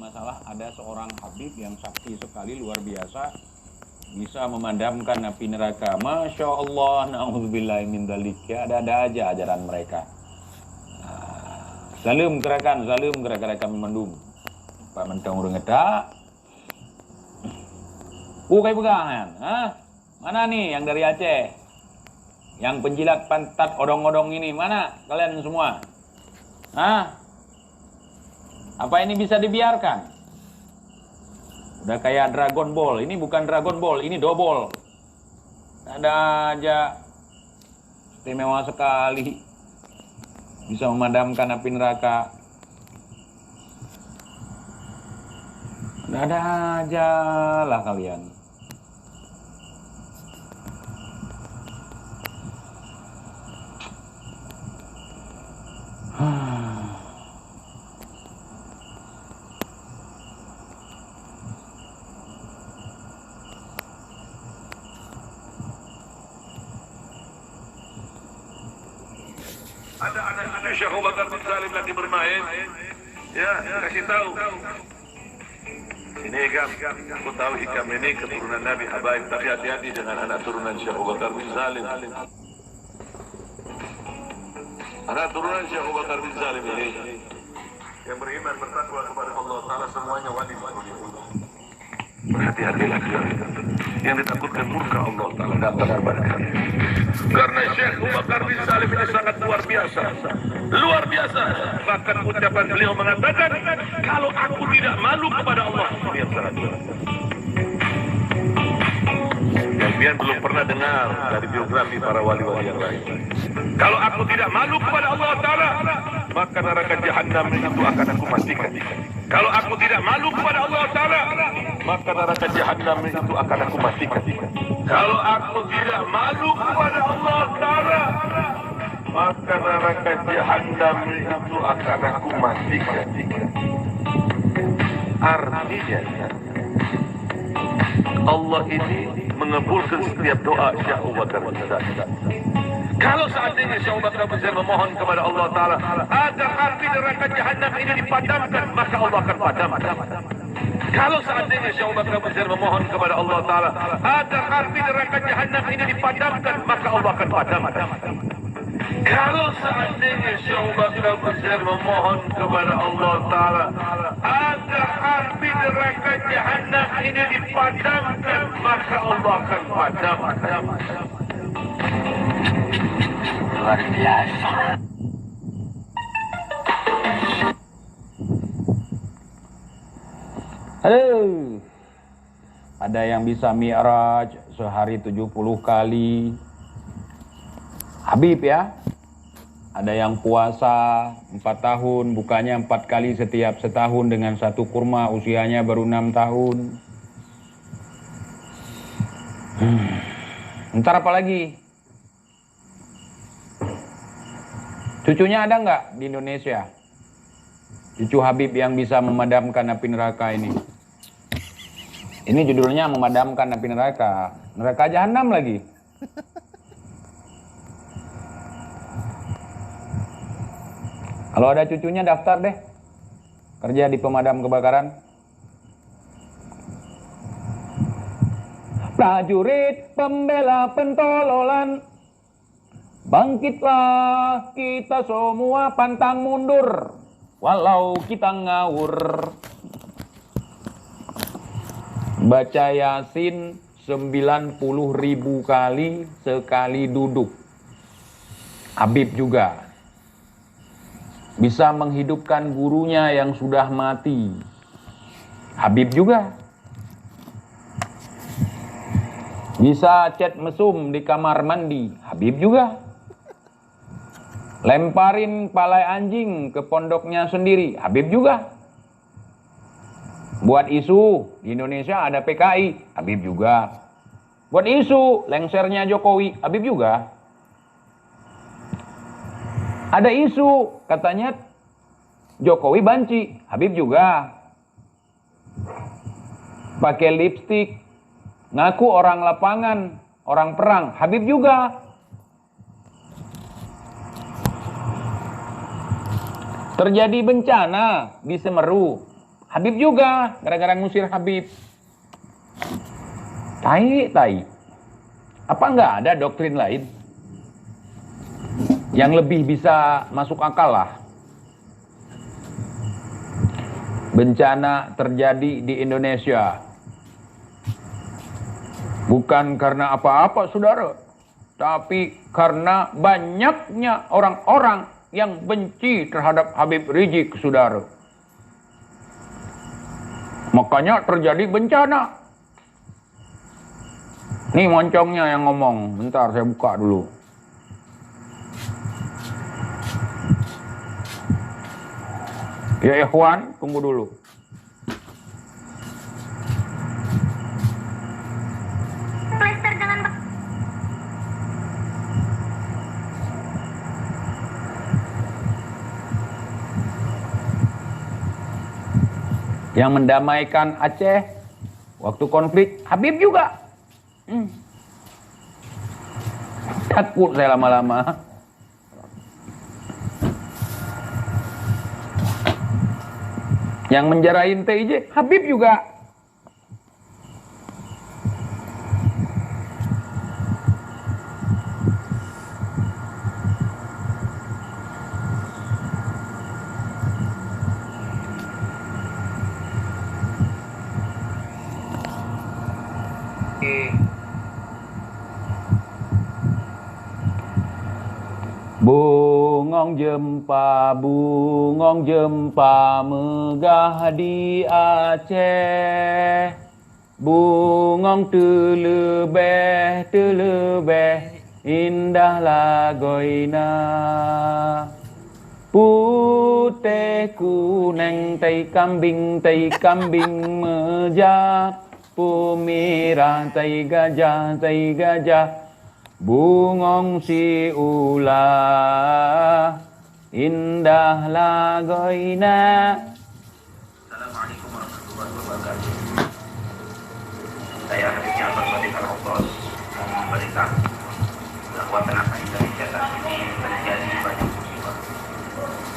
masalah ada seorang Habib yang sakti sekali, luar biasa, bisa memadamkan api neraka. Masya Allah, na'udzubillahi min dzalik. Ya, ada aja ajaran mereka. Salim gerakan kami mendung. Pak mentang udah ngedak. Kayak pegangan. Mana nih yang dari Aceh? Yang penjilat pantat odong-odong ini, mana kalian semua? Apa ini bisa dibiarkan? Udah kayak Dragon Ball. Ini bukan Dragon Ball, ini double. Ada aja. Istimewa sekali. Bisa memadamkan api neraka. Ada aja lah kalian. Ada Syekh Abu Bakar bin Salim lagi bermain. Ya, kasih tahu. Ini Hikam, aku tahu Hikam ini keturunan Nabi Habaib, tapi hati-hati dengan anak turunan Syekh Abu Bakar bin Salim. Anak turunan Syekh Abu Bakar bin Salim ini yang beriman bertakwa kepada Allah Ta'ala, semuanya wali. Berhati-hatilah kalian. Yang ditakutkan murka Allah Ta'ala datang kepada kalian. Karena Syekh Abu Bakar bin Salim ini sangat luar biasa. Luar biasa. Bahkan ucapan beliau mengatakan, kalau aku tidak malu kepada Allah, yang sangat luar biasa. Kalian belum pernah dengar dari biografi para wali-wali yang lain. Kalau aku tidak malu kepada Allah Ta'ala, maka neraka Jahannam itu akan aku pastikan. Kalau aku tidak malu kepada Allah Ta'ala, maka neraka Jahannam itu akan aku pastikan. Kalau aku tidak malu kepada Allah Ta'ala, maka neraka Jahannam itu akan aku pastikan. Artinya, Allah ini mengabulkan setiap doa Syekh Abu Bakar bin Salim. Kalau seandainya Syekh Abu Bakar bin Salim memohon kepada Allah Ta'ala agar api neraka Jahannam ini dipadamkan, maka Allah akan padamkan. Kalau seandainya Syekh Abu Bakar bin Salim memohon kepada Allah Ta'ala agar api neraka Jahannam ini dipadamkan, maka Allah akan padamkan. Kalau seandainya Syekh Abu Bakar bin Salim memohon kepada Allah Ta'ala agar api neraka Jahannam ini dipadamkan, maka Allah akan padamkan. Luar biasa. Halo. Ada yang bisa mi'raj sehari 70 kali. Habib ya. Ada yang puasa 4 tahun, bukanya 4 kali setiap setahun dengan 1 kurma, usianya baru 6 tahun. Ntar apa lagi? Cucunya ada nggak di Indonesia? Cucu Habib yang bisa memadamkan api neraka ini. Ini judulnya memadamkan api neraka. Neraka Jahannam lagi. Kalau ada cucunya daftar deh. Kerja di pemadam kebakaran. Prajurit pembela pentololan, bangkitlah kita semua pantang mundur, walau kita ngawur. Baca Yasin 90.000 kali sekali duduk. Habib juga bisa menghidupkan gurunya yang sudah mati. Habib juga bisa cet mesum di kamar mandi. Habib juga lemparin palai anjing ke pondoknya sendiri. Habib juga buat isu di Indonesia ada PKI. Habib juga buat isu lengsernya Jokowi. Habib juga ada isu katanya Jokowi banci. Habib juga pakai lipstik, ngaku orang lapangan, orang perang. Habib juga terjadi bencana di Semeru. Habib juga, gara-gara ngusir Habib. Tai. Apa nggak ada doktrin lain yang lebih bisa masuk akal lah? Bencana terjadi di Indonesia bukan karena apa-apa, saudara, tapi karena banyaknya orang-orang yang benci terhadap Habib Rizik, saudara. Makanya terjadi bencana. Nih moncongnya yang ngomong. Bentar, saya buka dulu. Ya ikhwan, tunggu dulu. Yang mendamaikan Aceh waktu konflik, Habib juga. Takut saya lama-lama. Yang menjarahin TIJ, Habib juga. Bungong jempa megah di Aceh. Bungong telebeh indah lagoina. Putih kuning tai kambing mejah. Pumirah tai gajah. Bungong si ulah indah lagoina. Assalamualaikum warahmatullahi wabarakatuh. Saya Habib Ja'far Shadiq Al-Abbas mau memberitahu bahwa kenapa Indonesia saat ini terjadi banyak musibah.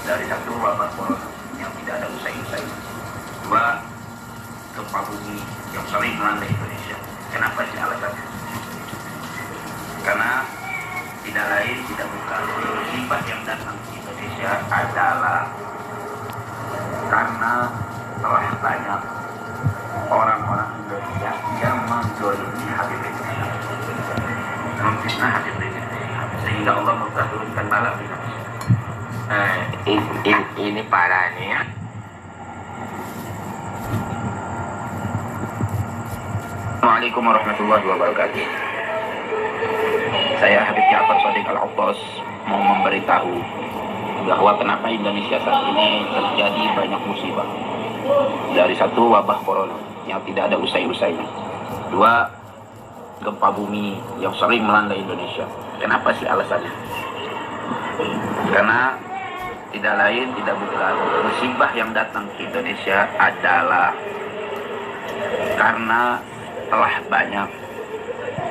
Dari satu, wabah corona yang tidak ada usai-usai. Dua, gempa bumi yang sering melanda Indonesia. Kenapa sih alasannya? Karena tidak lain, tidak bukan, musibah yang datang ke Indonesia adalah karena telah banyak orang-orang Indonesia yang menzalimi Habib Rizik Syihab, memfitnah Habib Rizik Syihab, sehingga Allah turunkan bala di Indonesia. Ini parah nih ya. Assalamualaikum warahmatullahi wabarakatuh. Saya Habib Ja'far Shadiq Al-Abbas mau memberitahu bahwa kenapa Indonesia saat ini terjadi banyak musibah. Dari satu, wabah corona yang tidak ada usai-usainya. Dua, gempa bumi yang sering melanda Indonesia. Kenapa sih alasannya? Karena tidak lain, tidak bukan, musibah yang datang ke Indonesia adalah karena telah banyak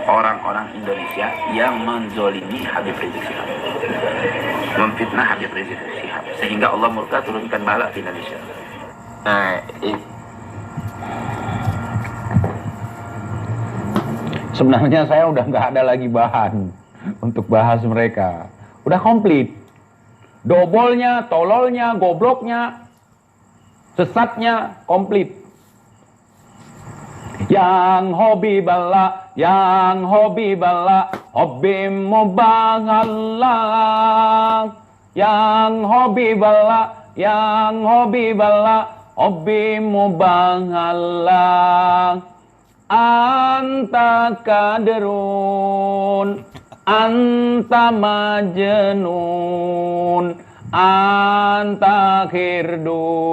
orang-orang Indonesia yang menzalimi Habib Rizik Syihab, memfitnah Habib Rizik Syihab, sehingga Allah murka turunkan bala di Indonesia. Sebenarnya saya udah nggak ada lagi bahan untuk bahas mereka. Udah komplit. Dobolnya, tololnya, gobloknya, sesatnya komplit. Yang hobi bala, hobi mubahalah. Yang hobi bala, hobi mubahalah. Anta kaderun, anta majnun, anta khirdun,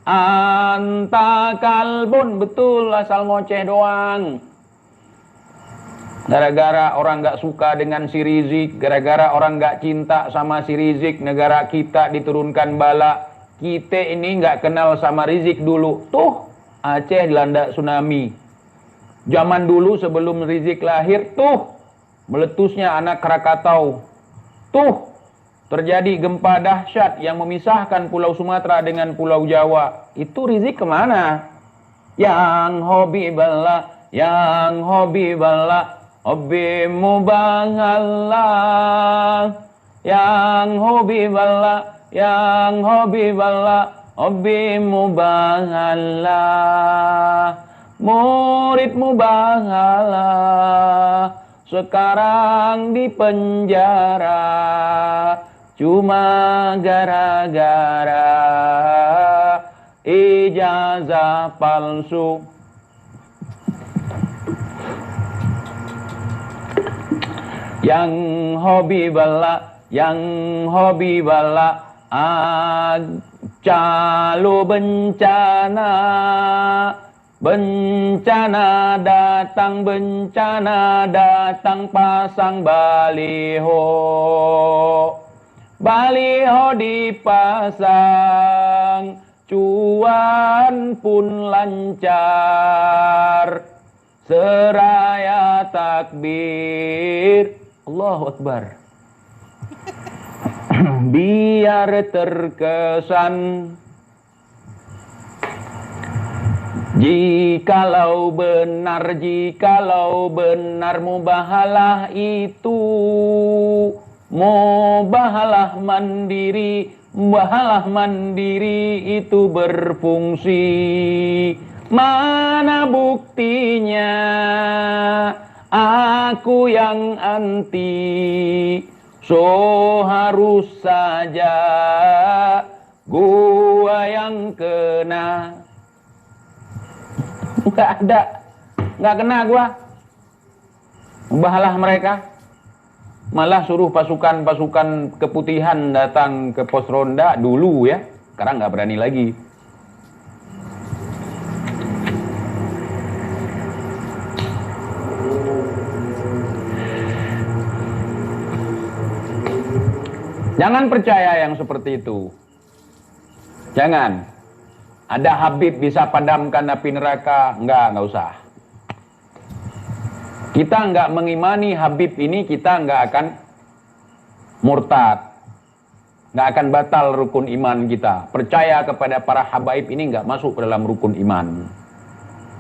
anta kalbun. Betul, asal ngoceh doang. Gara-gara orang gak suka dengan si Rizik, gara-gara orang gak cinta sama si Rizik, negara kita diturunkan bala. Kita ini gak kenal sama Rizik dulu. Tuh, Aceh dilanda tsunami. Zaman dulu sebelum Rizik lahir, tuh meletusnya anak Krakatau. Tuh terjadi gempa dahsyat yang memisahkan Pulau Sumatera dengan Pulau Jawa. Itu rizik kemana? Yang hobi bala, yang hobi bala, hobi mubahala. Yang hobi bala, yang hobi bala, hobi mubahala. Murid mubahala sekarang di penjara cuma gara-gara ijazah palsu. Yang hobi bala, yang hobi bala, calo bencana. Bencana datang pasang baliho. Baliho dipasang, cuan pun lancar. Seraya takbir, Allahu Akbar. Biar terkesan, jikalau benar mubahalah itu, mubahalah mandiri, mubahalah mandiri itu berfungsi. Mana buktinya aku yang anti, so harus saja gua yang kena. Nggak ada, nggak kena gua. Mubahalah mereka. Malah suruh pasukan keputihan datang ke pos ronda dulu ya. Sekarang nggak berani lagi. Jangan percaya yang seperti itu. Jangan. Ada Habib bisa padamkan api neraka. Enggak usah. Kita enggak mengimani Habib ini, kita enggak akan murtad. Enggak akan batal rukun iman kita. Percaya kepada para habaib ini enggak masuk ke dalam rukun iman.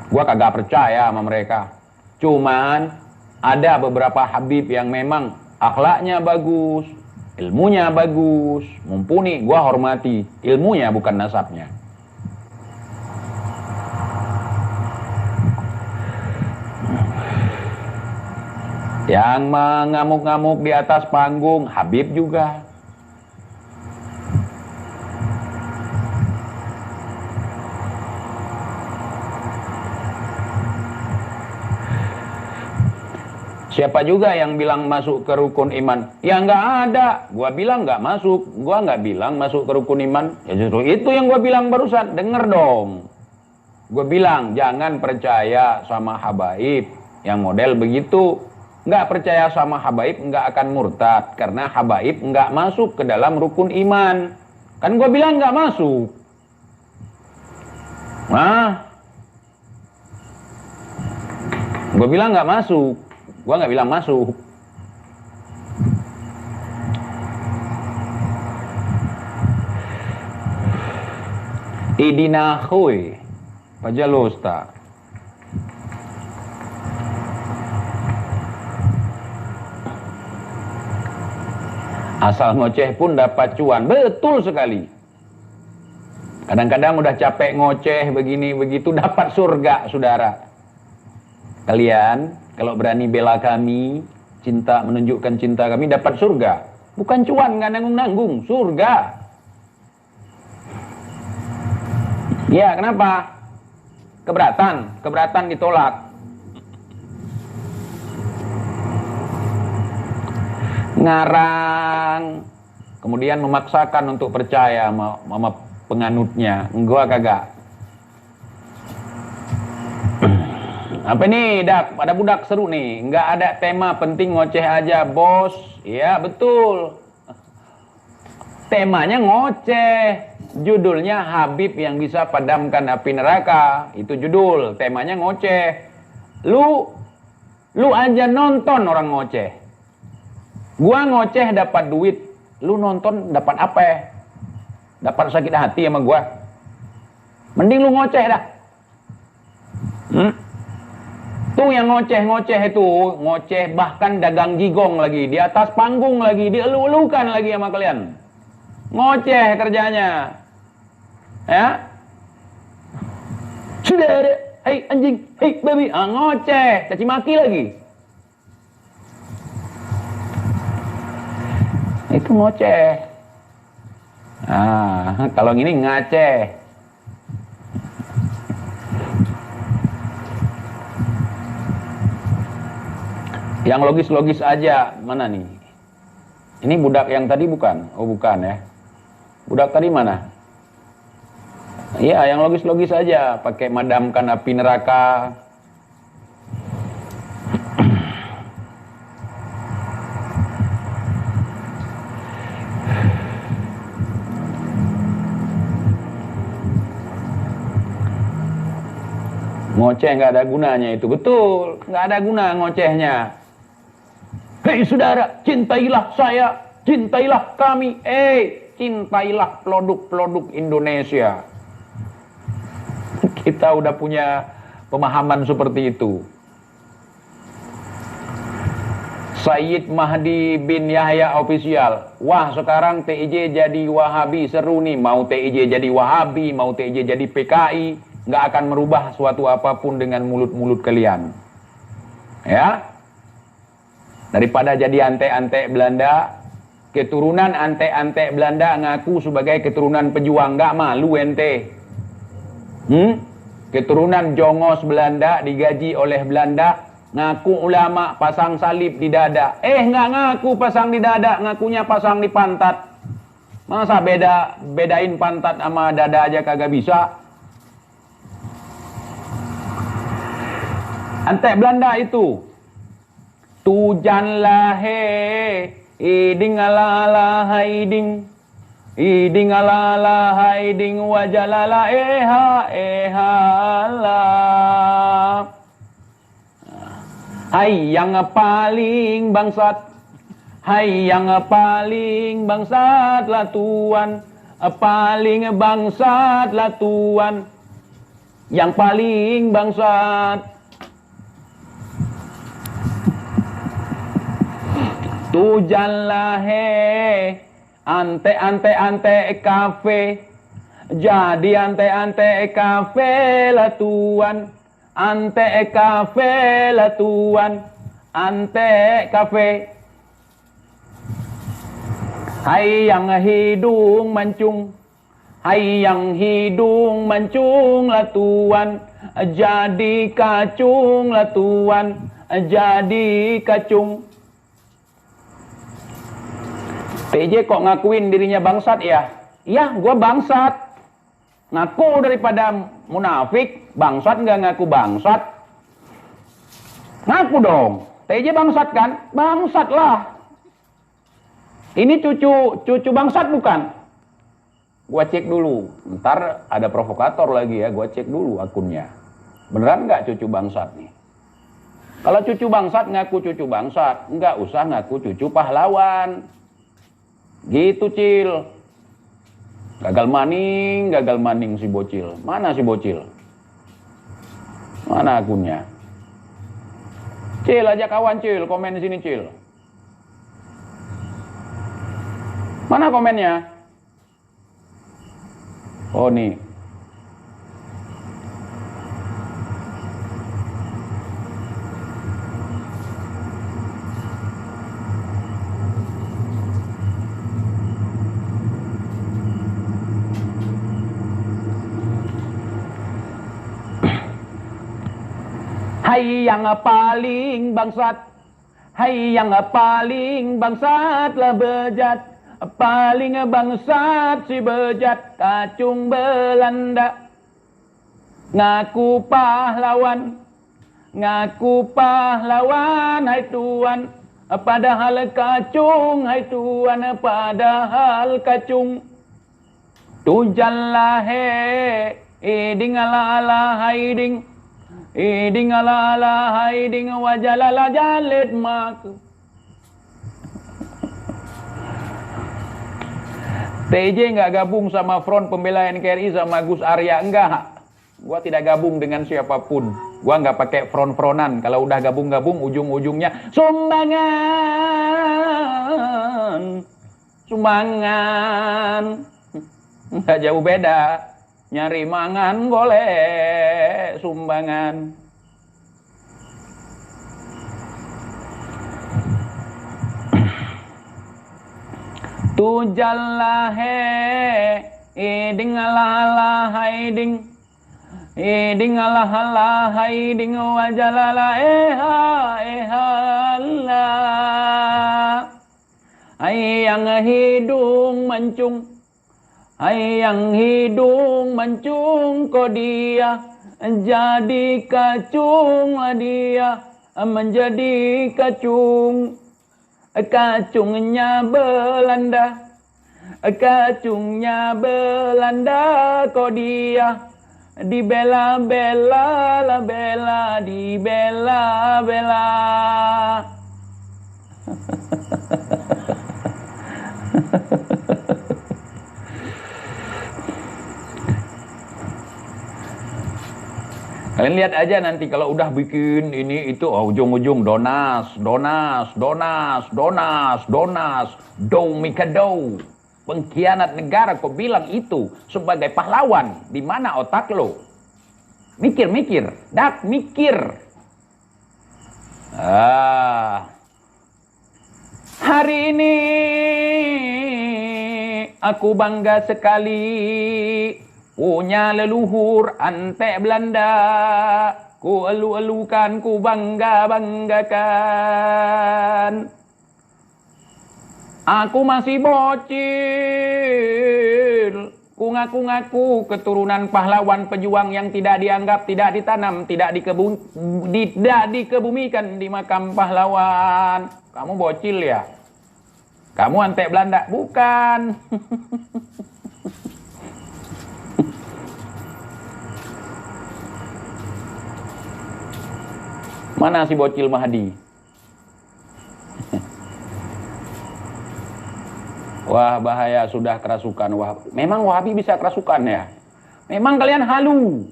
Gua kagak percaya sama mereka. Cuman ada beberapa Habib yang memang akhlaknya bagus, ilmunya bagus, mumpuni, gua hormati. Ilmunya bukan nasabnya. Yang mengamuk-ngamuk di atas panggung, Habib juga. Siapa juga yang bilang masuk ke rukun iman? Ya nggak ada. Gua bilang nggak masuk. Gua nggak bilang masuk ke rukun iman. Ya justru itu yang gua bilang barusan. Dengar dong. Gua bilang jangan percaya sama habaib yang model begitu. Nggak percaya sama habaib nggak akan murtad. Karena habaib nggak masuk ke dalam rukun iman. Kan gua bilang nggak masuk. Nah, gua bilang nggak masuk. Gua nggak bilang masuk. Idina khui Pajalosta. Asal ngoceh pun dapat cuan. Betul sekali. Kadang-kadang udah capek ngoceh begini begitu dapat surga, saudara. Kalian kalau berani bela kami, cinta menunjukkan cinta kami, dapat surga. Bukan cuan, nggak nanggung-nanggung, surga. Ya, kenapa? Keberatan ditolak. Ngarang, kemudian memaksakan untuk percaya sama penganutnya. Gua kagak. Apa nih, Dak? Ada budak seru nih. Nggak ada tema, penting ngoceh aja, bos. Iya, betul. Temanya ngoceh. Judulnya Habib yang bisa padamkan api neraka. Itu judul. Temanya ngoceh. Lu aja nonton orang ngoceh. Gua ngoceh dapat duit Lu nonton dapat apa? Dapat sakit hati sama gua? Mending lu ngoceh dah. Tuh yang ngoceh-ngoceh itu, ngoceh bahkan dagang jigong lagi, di atas panggung lagi, dielu-elukan lagi sama kalian. Ngoceh kerjanya. Ya. Sudah ada, hei anjing, hei babi, ngoceh, caci maki lagi. Itu ngoceh. Kalau gini ngaceh. Yang logis-logis aja, mana nih? Ini budak yang tadi bukan? Oh bukan ya. Budak tadi mana? Iya, yang logis-logis aja, pakai madamkan api neraka. Ngoceh nggak ada gunanya itu, betul, nggak ada guna ngocehnya. Hei saudara, cintailah saya, cintailah kami, cintailah produk-produk Indonesia. Kita udah punya pemahaman seperti itu. Sayyid Mahdi bin Yahya Official. Wah, sekarang TIJ jadi Wahabi, seru nih. Mau TIJ jadi Wahabi, mau TIJ jadi PKI, nggak akan merubah suatu apapun dengan mulut-mulut kalian. Ya. Daripada jadi ante-ante Belanda, keturunan ante-ante Belanda ngaku sebagai keturunan pejuang, nggak malu ente. Keturunan jongos Belanda digaji oleh Belanda, ngaku ulama pasang salib di dada. Nggak ngaku pasang di dada, ngakunya pasang di pantat. Masa bedain pantat sama dada aja kagak bisa? Ante Belanda itu tujan lahe iding ala haiding iding ala haiding wajalala la. Hai yang paling bangsat, hai yang paling bangsat lah Tuan, paling bangsat lah Tuan, yang paling bangsat. Tujan lahe ante kafe, jadi ante kafe lah Tuan, ante kafe lah Tuan, ante kafe. Hai yang hidung mancung, hai yang hidung mancung lah Tuan, jadi kacung lah Tuan, jadi kacung. TJ kok ngakuin dirinya bangsat ya? Iya, gua bangsat. Ngaku daripada munafik. Bangsat nggak ngaku bangsat. Ngaku dong. TJ bangsat kan? Bangsat lah. Ini cucu bangsat bukan? Gua cek dulu. Ntar ada provokator lagi ya. Gua cek dulu akunnya. Beneran nggak cucu bangsat nih? Kalau cucu bangsat ngaku cucu bangsat, nggak usah ngaku cucu pahlawan. Gitu Cil. Gagal maning si bocil. Mana si bocil? Mana akunnya? Cil, ajak kawan Cil, komen di sini Cil. Mana komennya? Oh nih. Hai yang paling bangsat, hai yang paling bangsat lah bejat, paling bangsat si bejat kacung Belanda. Ngaku pahlawan hai Tuan, padahal kacung hai Tuan, padahal kacung. Tujan lahe iding ala haiding iding ala haiding wajalala jalit mak. TJ nggak gabung sama Front Pembela NKRI sama Gus Arya, enggak. Gua tidak gabung dengan siapapun. Gua nggak pakai front-frontan. Kalau udah gabung-gabung, ujung-ujungnya sumbangan, sumbangan. Nggak jauh beda. Nyari mangan golek sumbangan. Tujallah iding ala haiding iding ala haiding wajalala Allah ayang hidung mancung ayang hidung mancung ko dia jadi kacung dia menjadi kacung. Kacungnya Belanda, kacungnya Belanda, kok dia dibela-bela, la bela, dibela-bela. Kalian lihat aja nanti kalau udah bikin ini itu, oh, ujung-ujung donas, do mikado, pengkhianat negara. Kau bilang itu sebagai pahlawan, di mana otak lo? Mikir, dak mikir. Hari ini aku bangga sekali punya leluhur antek Belanda, ku elu-elukan, ku bangga-banggakan. Aku masih bocil, ku ngaku-ngaku keturunan pahlawan pejuang yang tidak dianggap, tidak ditanam, tidak dikebumikan di makam pahlawan. Kamu bocil ya? Kamu antek Belanda? Bukan. Mana si bocil Mahdi? Wah, bahaya, sudah kerasukan. Wah, memang Wahabi bisa kerasukan ya? Memang kalian halu.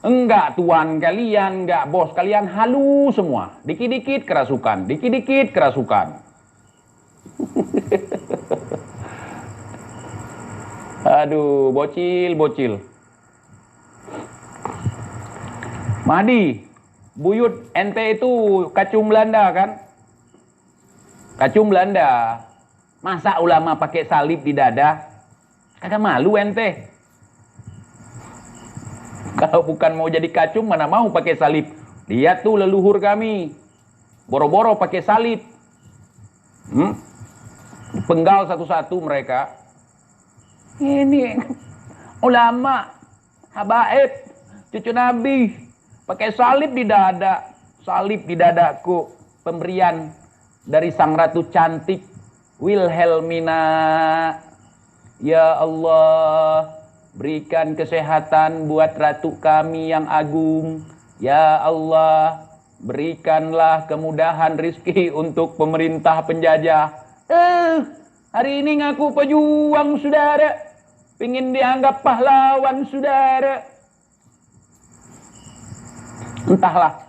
Enggak tuan kalian, enggak bos kalian, halu semua. Dikit-dikit kerasukan, dikit-dikit kerasukan. Aduh, bocil. Mahdi, buyut ente itu kacung Belanda kan? Kacung Belanda. Masa ulama pakai salib di dada? Kagak malu ente? Kalau bukan mau jadi kacung, mana mau pakai salib? Lihat tuh leluhur kami, boro-boro pakai salib. Penggal satu-satu mereka. Ini ulama, habaib, cucu Nabi, pakai salib di dada. Salib di dadaku, pemberian dari sang ratu cantik Wilhelmina. Ya Allah, berikan kesehatan buat ratu kami yang agung. Ya Allah, berikanlah kemudahan rizki untuk pemerintah penjajah. Hari ini ngaku pejuang saudara, pingin dianggap pahlawan saudara. Entahlah.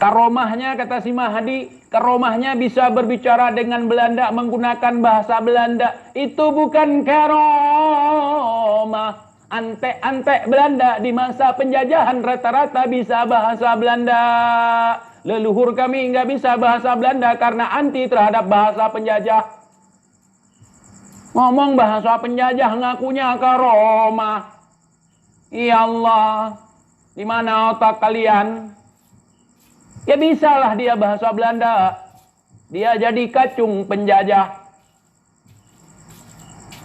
Karomahnya, kata si Mahdi, karomahnya bisa berbicara dengan Belanda menggunakan bahasa Belanda. Itu bukan karomah. Antek-antek Belanda di masa penjajahan rata-rata bisa bahasa Belanda. Leluhur kami nggak bisa bahasa Belanda karena anti terhadap bahasa penjajah. Ngomong bahasa penjajah ngakunya karomah. Ya Allah, di mana otak kalian? Ya bisalah dia bahasa Belanda. Dia jadi kacung penjajah.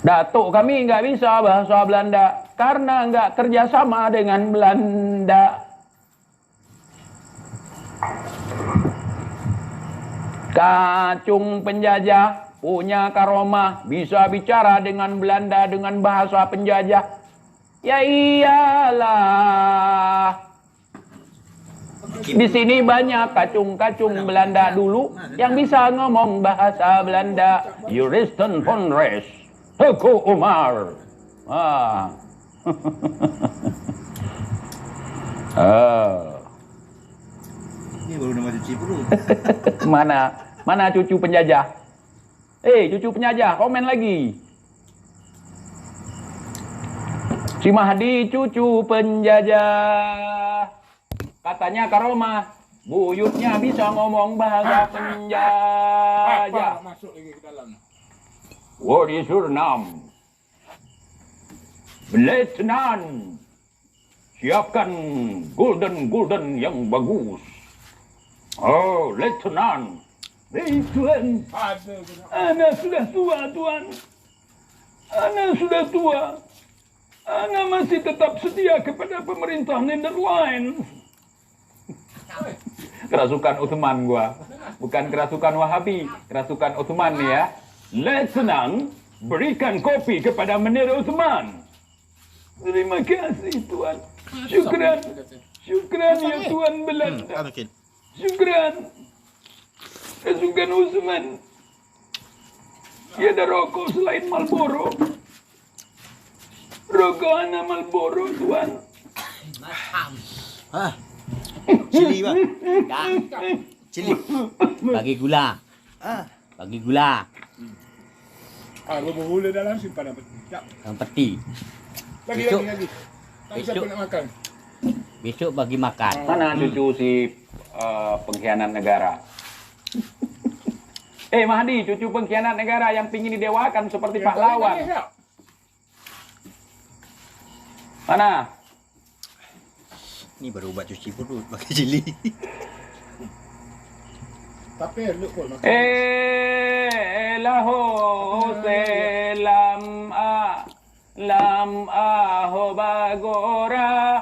Datuk kami nggak bisa bahasa Belanda karena nggak kerjasama dengan Belanda. Kacung penjajah punya karomah, bisa bicara dengan Belanda dengan bahasa penjajah. Ya iyalah. Di sini banyak kacung-kacung Belanda dulu yang bisa ngomong bahasa Belanda. Juristen von Resch, Teguh Umar. Ah. Ini baru nama cuci perut. Mana cucu penjajah? Cucu penjajah, komen lagi. Si Mahdi cucu penjajah. Katanya Karomah, buyutnya bisa ngomong bahasa penjajah. Masuk lagi ke dalam. What is your name? Letnan. Siapkan golden yang bagus. Oh, Letnan. Tuan. Ana sudah tua, Tuan. Ana sudah tua. Ana masih tetap setia kepada pemerintah Netherlands. Kerasukan Utsman gua. Bukan kerasukan Wahabi, kerasukan Utsman ya. Letnan, berikan kopi kepada Menir Utsman. Terima kasih, Tuan. Syukran ya Tuan Belanda. Syukran. Kerasukan Utsman. Tiada rokok selain Marlboro. Rokok ana Marlboro, Tuan. Cili bang. Cili. Bagi gula. Bagi gula. Bubur gula dalam simpan apa? Sekejap. Yang peti. Lagi. Tak Besok. siapa nak makan. Besok bagi makan. Mana cucu si pengkhianat negara? Mahdi, cucu pengkhianat negara yang pingin didewakan seperti pahlawan. Mana? Ini baru buat cuci perut pakai cili. Tapi elok pun makan. Laho lam ho bagora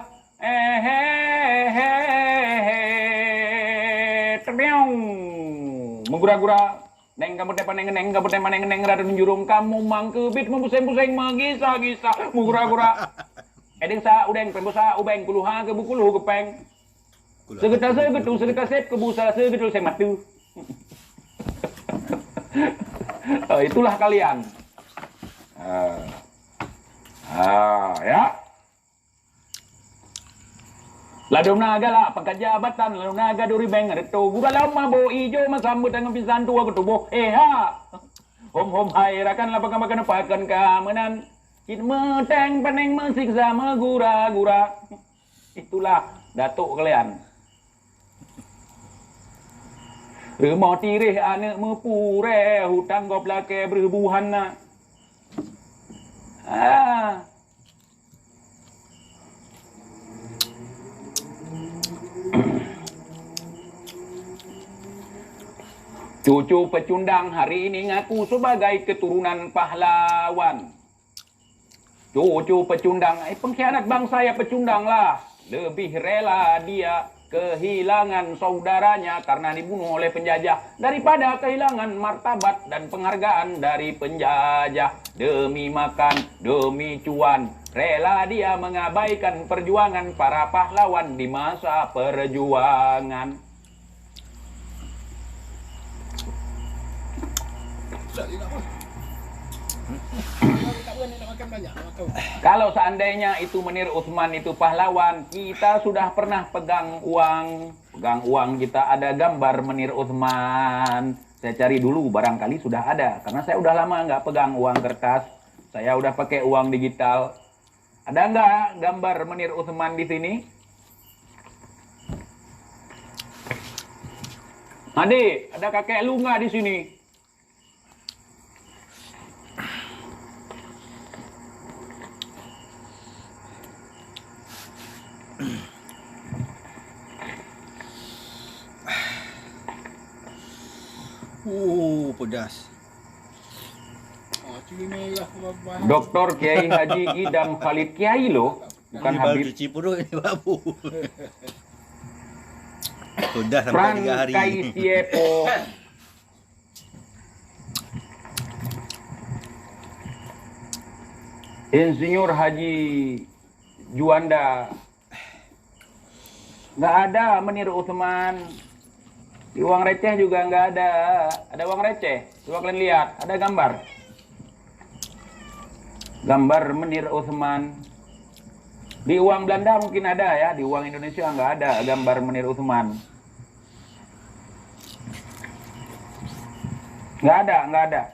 menggura-gura neng kamu tepan neng rada menjurung kamu mangkebit membuseng-buseng magisah-gisah menggura-gura edeng sa udeng pembosa ubeng kuluha ke bukuluh kepeng segetal segetu segetal sep kebusa segetul seng matu. Itulah kalian. Ya. Ladom naga lah, pangkat jabatan, ladom naga duri beng, reto. Gura lama bo ijo masambut dengan pisan tua ketubuh. Hom hai rakan lah makan pakan kamenan. Kit meteng peneng mesiksa megura-gura. Itulah datuk kalian. Mau tirih anak mepure hutang goblake berbuhan na. Cucu pecundang hari ini ngaku sebagai keturunan pahlawan. Cucu pecundang, pengkhianat bangsa ya pecundang lah. Lebih rela dia kehilangan saudaranya karena dibunuh oleh penjajah daripada kehilangan martabat dan penghargaan dari penjajah. Demi makan, demi cuan, rela dia mengabaikan perjuangan para pahlawan di masa perjuangan. Kalau seandainya itu Menir Utsman itu pahlawan, kita sudah pernah pegang uang kita ada gambar Menir Utsman. Saya cari dulu, barangkali sudah ada, karena saya udah lama nggak pegang uang kertas, saya udah pakai uang digital. Ada nggak gambar Menir Utsman di sini? Ade, ada kakek lu nggak di sini? Pedas. Cili merah ke Dr. Kiai Haji Idam Khalid Kiai loh, bukan Ini baru Habib. cuci perut ini babu. Pedas sampai Pran 3 hari. Kai Siepo. Insinyur Haji Juanda. Nggak ada Menir Utsman. Di uang receh juga nggak ada. Ada uang receh. Coba kalian lihat, ada gambar. Gambar Menir Utsman. Di uang Belanda mungkin ada ya, di uang Indonesia nggak ada gambar Menir Utsman. Nggak ada.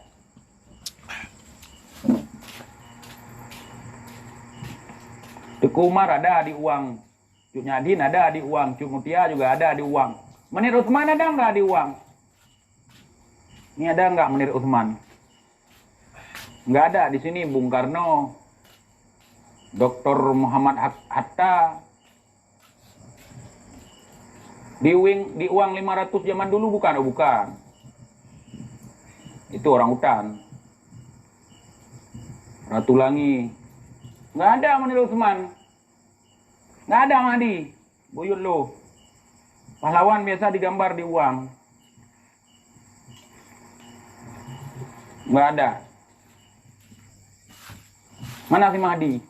Teguh Umar ada di uang. Cuk Nyadin ada di uang. Cuk Mutia juga ada di uang. Menir Utsman ada nggak di uang? Ini ada nggak Menir Utsman? Nggak ada. Di sini Bung Karno, Dr. Muhammad Hatta. Di uang 500 zaman dulu bukan? Oh, bukan. Itu orang hutan. Ratu Langi. Nggak ada Menir Utsman. Nggak ada Madi. Buyut lo. Pahlawan biasa digambar di uang. Nggak ada. Mana si Mahdi?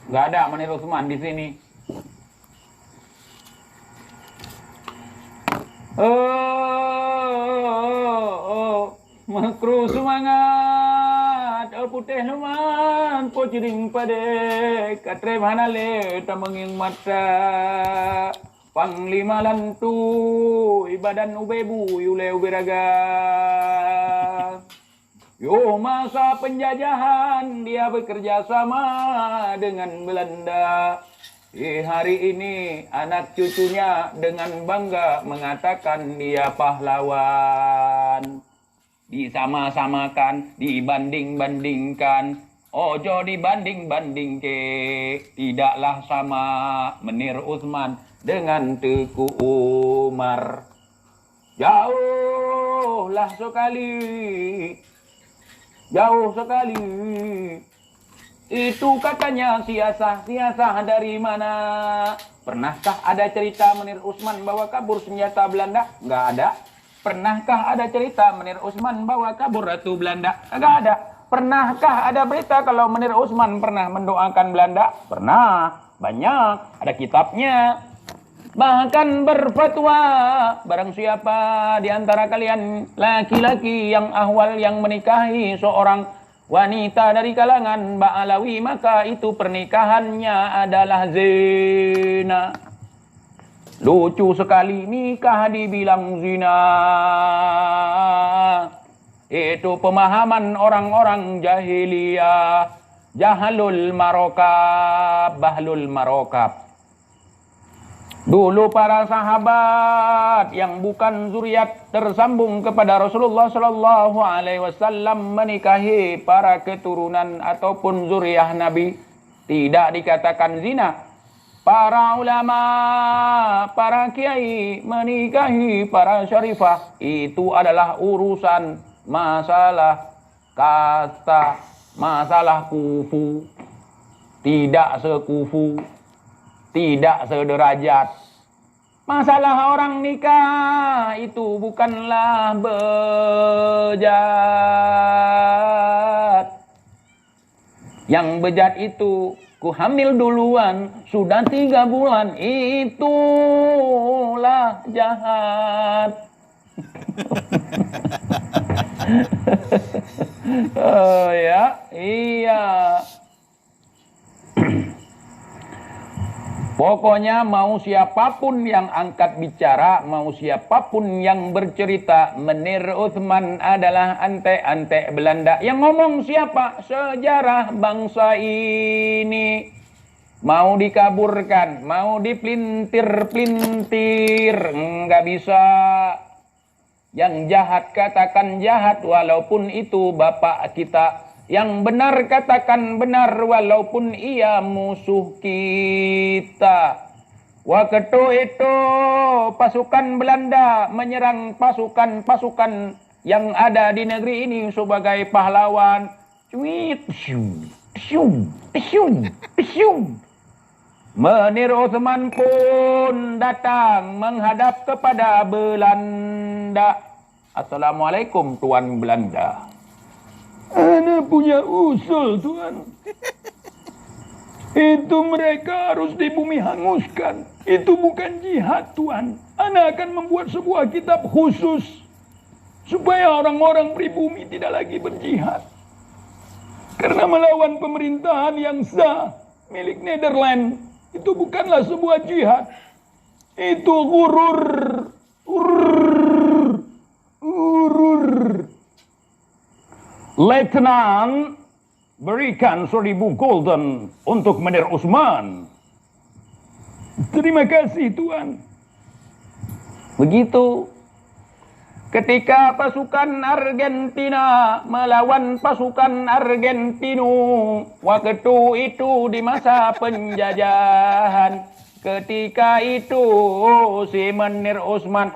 Nggak ada Menir Utsman di sini. Makru semangat, putih luman, pociring pade, katre manale, tamenging mata, panglima lantu, ibadan ubebu, yule uberaga. Yo masa penjajahan dia bekerja sama dengan Belanda. Hari ini anak cucunya dengan bangga mengatakan dia pahlawan. Disama-samakan, dibanding-bandingkan. Ojo dibanding-banding ke. Tidaklah sama Menir Utsman dengan Teguh Umar. Jauhlah sekali. Jauh sekali. Itu katanya siasah dari mana? Pernahkah ada cerita Menir Utsman bawa kabur senjata Belanda? Nggak ada. Pernahkah ada cerita Menir Utsman bawa kabur Ratu Belanda? Nggak ada. Pernahkah ada berita kalau Menir Utsman pernah mendoakan Belanda? Pernah. Banyak. Ada kitabnya. Bahkan berfatwa, barang siapa di antara kalian laki-laki yang ahwal yang menikahi seorang wanita dari kalangan Ba'alawi, maka itu pernikahannya adalah zina. Lucu sekali, nikah dibilang zina. Itu pemahaman orang-orang jahiliyah. Jahalul marokab, bahlul marokab. Dulu para sahabat yang bukan zuriat tersambung kepada Rasulullah Shallallahu Alaihi Wasallam menikahi para keturunan ataupun zuriat Nabi tidak dikatakan zina. Para ulama, para kiai menikahi para syarifah itu adalah urusan masalah kasta, masalah kufu, tidak sekufu. Tidak sederajat. Masalah orang nikah itu bukanlah bejat. Yang bejat itu ku hamil duluan, sudah 3 bulan, itulah jahat. Oh ya, iya. Pokoknya mau siapapun yang angkat bicara, mau siapapun yang bercerita, Menir Utsman adalah antek-antek Belanda. Yang ngomong siapa? Sejarah bangsa ini. Mau dikaburkan, mau dipelintir-pelintir, enggak bisa. Yang jahat katakan jahat walaupun itu bapak kita. Yang benar katakan benar walaupun ia musuh kita. Waktu itu pasukan Belanda menyerang pasukan-pasukan yang ada di negeri ini sebagai pahlawan. Cuit, Menir Utsman pun datang menghadap kepada Belanda. Assalamualaikum Tuan Belanda. Ana punya usul, Tuan. Itu mereka harus di bumi hanguskan. Itu bukan jihad, Tuan. Ana akan membuat sebuah kitab khusus supaya orang-orang pribumi tidak lagi berjihad. Karena melawan pemerintahan yang sah milik Nederland itu bukanlah sebuah jihad. Itu gurur. Letnan, berikan 1000 golden untuk Menir Utsman. Terima kasih, Tuan. Begitu. Ketika pasukan Argentina melawan pasukan Argentino, waktu itu di masa penjajahan, ketika itu si Menir Utsman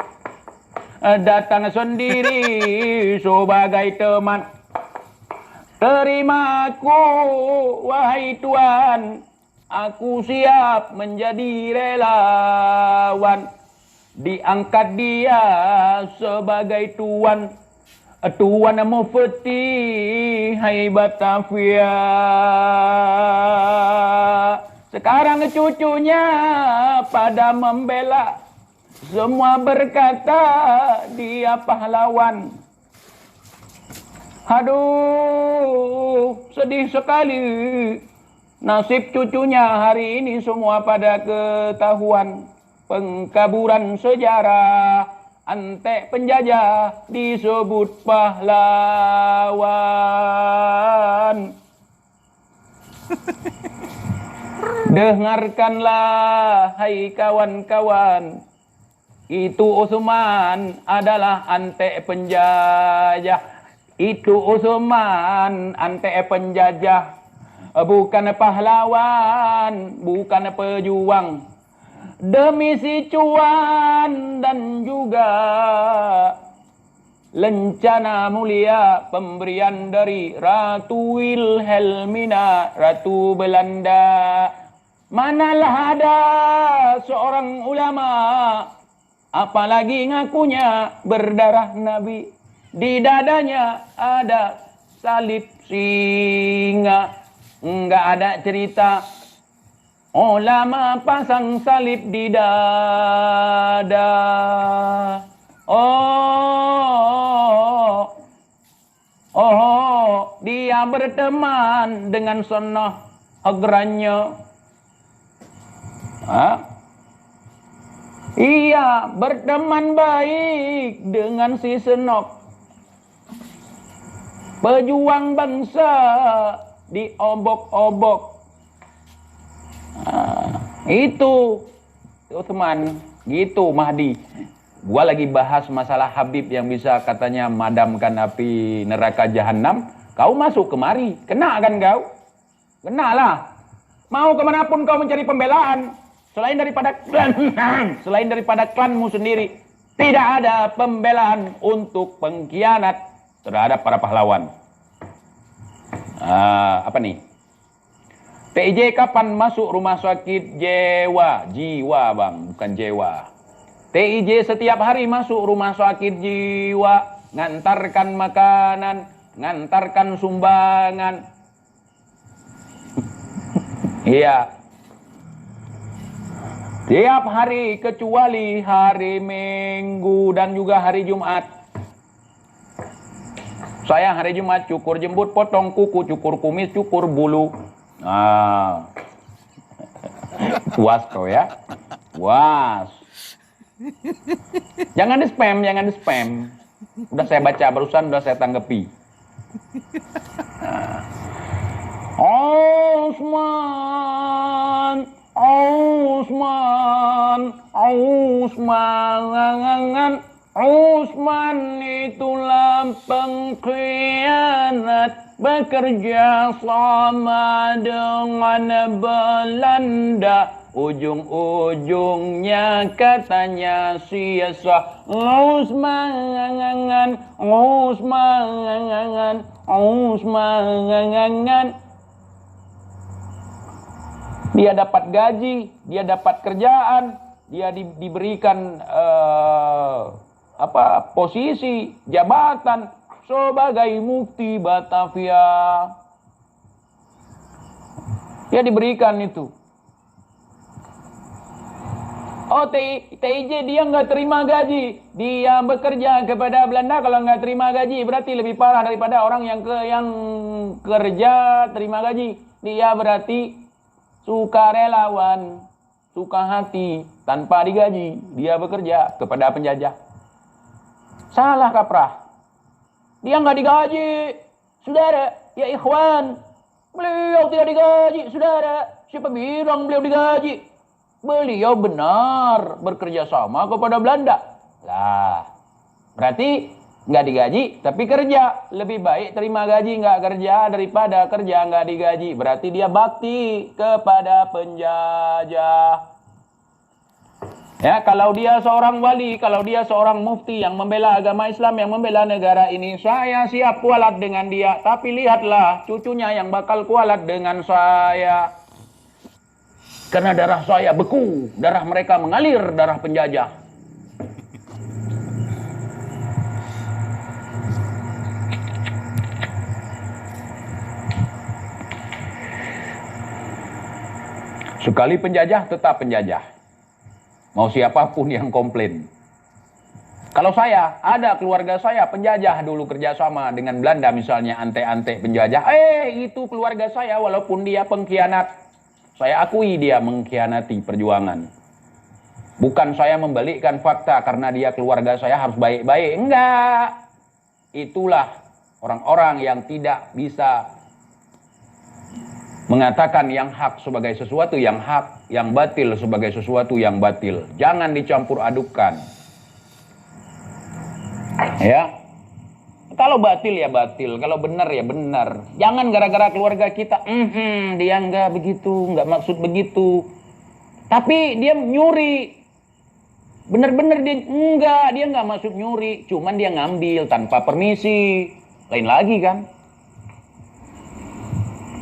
datang sendiri sebagai teman. Terima aku, wahai Tuan, aku siap menjadi relawan. Diangkat dia sebagai tuan mufti hai Batavia. Sekarang cucunya pada membela, semua berkata dia pahlawan. Aduh, sedih sekali nasib cucunya hari ini semua pada ketahuan. Pengkaburan sejarah, antek penjajah disebut pahlawan. Dengarkanlah hai kawan-kawan, itu Utsman adalah antek penjajah. Itu Utsman antek penjajah, bukan pahlawan, bukan pejuang. Demi si cuan dan juga lencana mulia pemberian dari Ratu Wilhelmina, Ratu Belanda. Manalah ada seorang ulama, apalagi ngakunya berdarah Nabi. Di dadanya ada salib singa. Enggak ada cerita ulama pasang salib di dada. Dia berteman dengan Sonoh Agranyo. Ia berteman baik dengan si Senok, pejuang bangsa diobok-obok. Itu Utsman, gitu Mahdi. Gua lagi bahas masalah Habib yang bisa katanya madamkan api neraka jahanam. Kau masuk kemari, kena kan kau? Kena lah. Mau kemanapun kau mencari pembelaan selain daripada klanmu sendiri, tidak ada pembelaan untuk pengkhianat terhadap para pahlawan. Apa nih? TIJ kapan masuk rumah sakit jiwa bang, bukan jewa. TIJ setiap hari masuk rumah sakit jiwa, ngantarkan makanan, ngantarkan sumbangan. Iya. Tiap hari kecuali hari Minggu dan juga hari Jumat. Saya hari Jumat cukur jembut, potong kuku, cukur kumis, cukur bulu. Puas kau ya, puas. Jangan di spam, jangan di spam. Udah saya baca barusan, udah saya tanggapi. Utsman itulah pengkhianat, bekerja sama dengan Belanda. Ujung-ujungnya katanya sia-sia. Utsman. Dia dapat gaji, dia dapat kerjaan, dia diberikan posisi, jabatan sebagai mufti Batavia. Dia diberikan itu. Oh, TIJ dia nggak terima gaji. Dia bekerja kepada Belanda, kalau nggak terima gaji berarti lebih parah daripada orang yang kerja terima gaji. Dia berarti sukarelawan, suka hati, tanpa digaji. Dia bekerja kepada penjajah. Salah kaprah. Dia nggak digaji. Saudara, ya ikhwan, beliau tidak digaji, saudara. Siapa bilang beliau digaji? Beliau benar bekerja sama kepada Belanda. Lah, berarti nggak digaji tapi kerja. Lebih baik terima gaji nggak kerja daripada kerja nggak digaji. Berarti dia bakti kepada penjajah. Ya, kalau dia seorang wali, kalau dia seorang mufti yang membela agama Islam, yang membela negara ini, saya siap kualat dengan dia. Tapi lihatlah cucunya yang bakal kualat dengan saya. Karena darah saya beku, darah mereka mengalir, darah penjajah. Sekali penjajah, tetap penjajah. Mau siapapun yang komplain. Kalau saya, ada keluarga saya penjajah dulu kerjasama dengan Belanda misalnya, ante-ante penjajah. Itu keluarga saya walaupun dia pengkhianat. Saya akui dia mengkhianati perjuangan. Bukan saya membalikkan fakta karena dia keluarga saya harus baik-baik. Enggak. Itulah orang-orang yang tidak bisa mengatakan yang hak sebagai sesuatu yang hak, yang batil sebagai sesuatu yang batil. Jangan dicampur adukan. Ya. Kalau batil ya batil, kalau benar ya benar. Jangan gara-gara keluarga kita, dia enggak begitu, enggak maksud begitu. Tapi dia nyuri. Benar-benar dia enggak maksud nyuri, cuman dia ngambil tanpa permisi. Lain lagi kan?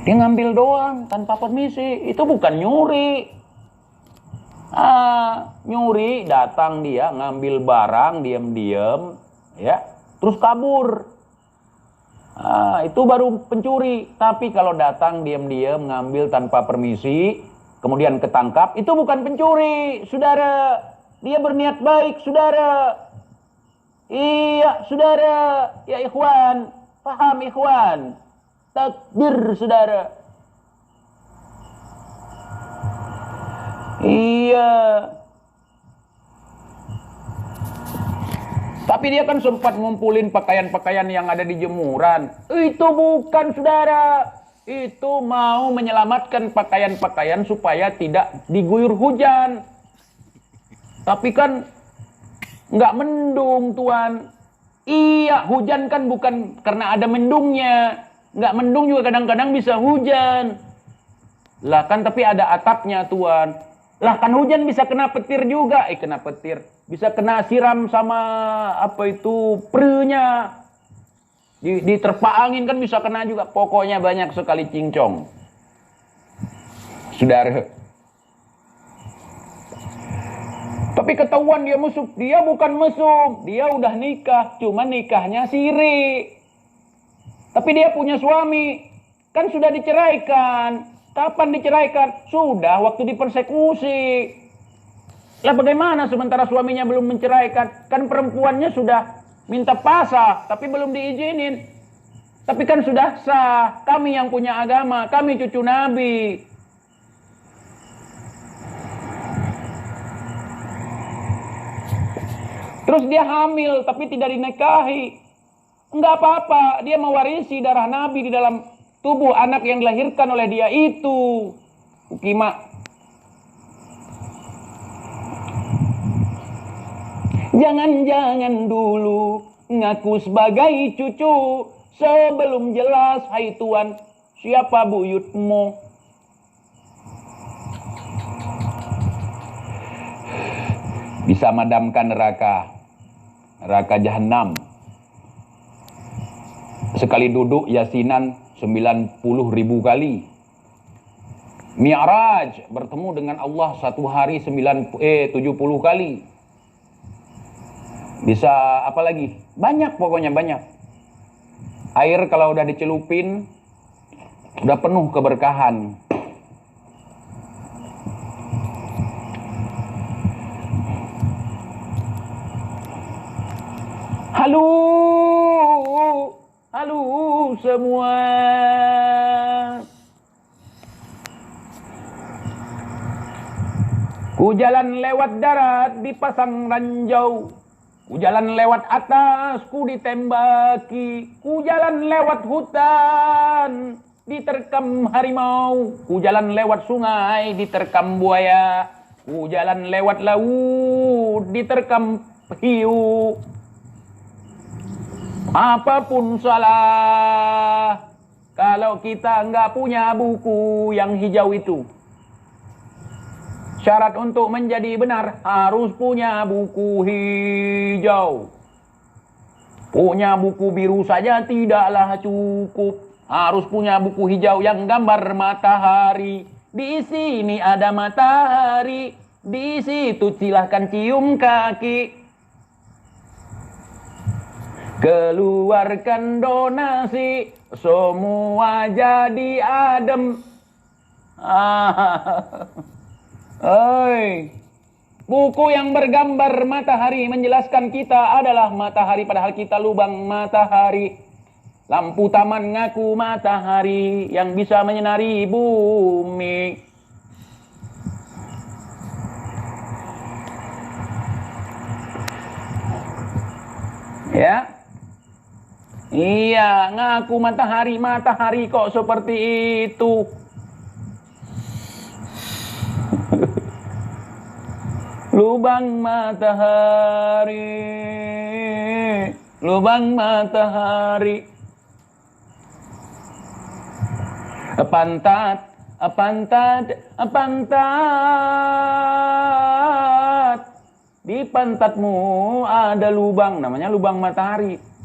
Dia ngambil doang tanpa permisi, itu bukan nyuri. Nyuri datang dia ngambil barang diam-diam, ya. Terus kabur. Itu baru pencuri. Tapi kalau datang diam-diam ngambil tanpa permisi, kemudian ketangkap, itu bukan pencuri, saudara. Dia berniat baik, saudara. Iya, saudara. Ya ikhwan, paham ikhwan. Takbir, saudara. Iya. Tapi dia kan sempat ngumpulin pakaian-pakaian yang ada di jemuran. Itu bukan, saudara. Itu mau menyelamatkan pakaian-pakaian supaya tidak diguyur hujan. Tapi kan nggak mendung, Tuan. Iya, hujan kan bukan karena ada mendungnya. Nggak mendung juga kadang-kadang bisa hujan. Lah kan tapi ada atapnya, Tuan. Lah kan hujan bisa kena petir juga. Kena petir. Bisa kena siram sama pernya. Diterpa angin kan bisa kena juga. Pokoknya banyak sekali cincong. Saudara. Tapi ketahuan dia mesum. Dia bukan mesum. Dia udah nikah. Cuma nikahnya siri. Tapi dia punya suami. Kan sudah diceraikan. Kapan diceraikan? Sudah waktu dipersekusi. Lah bagaimana sementara suaminya belum menceraikan? Kan perempuannya sudah minta pasah, tapi belum diizinin. Tapi kan sudah sah. Kami yang punya agama, kami cucu Nabi. Terus dia hamil, tapi tidak dinikahi. Enggak apa-apa, dia mewarisi darah Nabi di dalam tubuh anak yang dilahirkan oleh dia itu. Ukimah. Jangan-jangan dulu ngaku sebagai cucu sebelum jelas, hai Tuan, siapa buyutmu? Bisa madamkan neraka jahanam. Sekali duduk yasinan 90.000 kali. Mi'raj, bertemu dengan Allah satu hari 70 kali. Bisa apa lagi? Banyak, pokoknya banyak. Air kalau udah dicelupin, udah penuh keberkahan. Halo, halo semua. Ku jalan lewat darat dipasang ranjau, ku jalan lewat atas ku ditembaki, ku jalan lewat hutan diterkam harimau, ku jalan lewat sungai diterkam buaya, ku jalan lewat laut diterkam hiu. Apapun salah kalau kita nggak punya buku yang hijau itu. Syarat untuk menjadi benar harus punya buku hijau. Punya buku biru saja tidaklah cukup. Harus punya buku hijau yang gambar matahari. Di sini ada matahari, di situ silahkan cium kaki. Keluarkan donasi, semua jadi adem. Buku yang bergambar matahari menjelaskan kita adalah matahari, padahal kita lubang matahari. Lampu taman ngaku matahari yang bisa menyinari bumi. Ya, iya, ngaku matahari, matahari kok seperti itu. Lubang matahari, lubang matahari. Pantat, pantat, pantat. Di pantatmu ada lubang, namanya lubang matahari.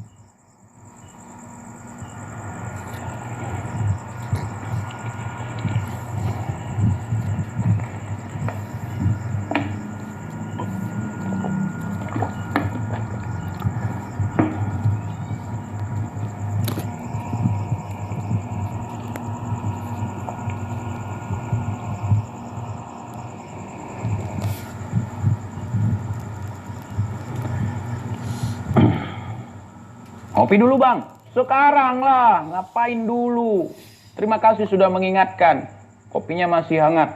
Kopi dulu bang, sekarang lah, ngapain dulu? Terima kasih sudah mengingatkan, kopinya masih hangat.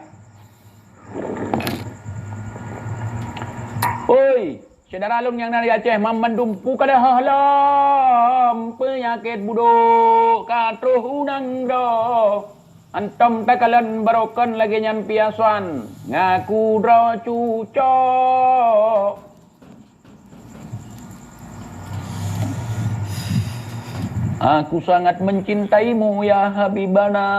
Oi, saudara alun yang dari Aceh, memendumpu kada halam, penyakit buduk, katruh unang do. Antom takalan barokan lagi nyampiasan, ngaku dro cucok. Aku sangat mencintaimu ya Habibana,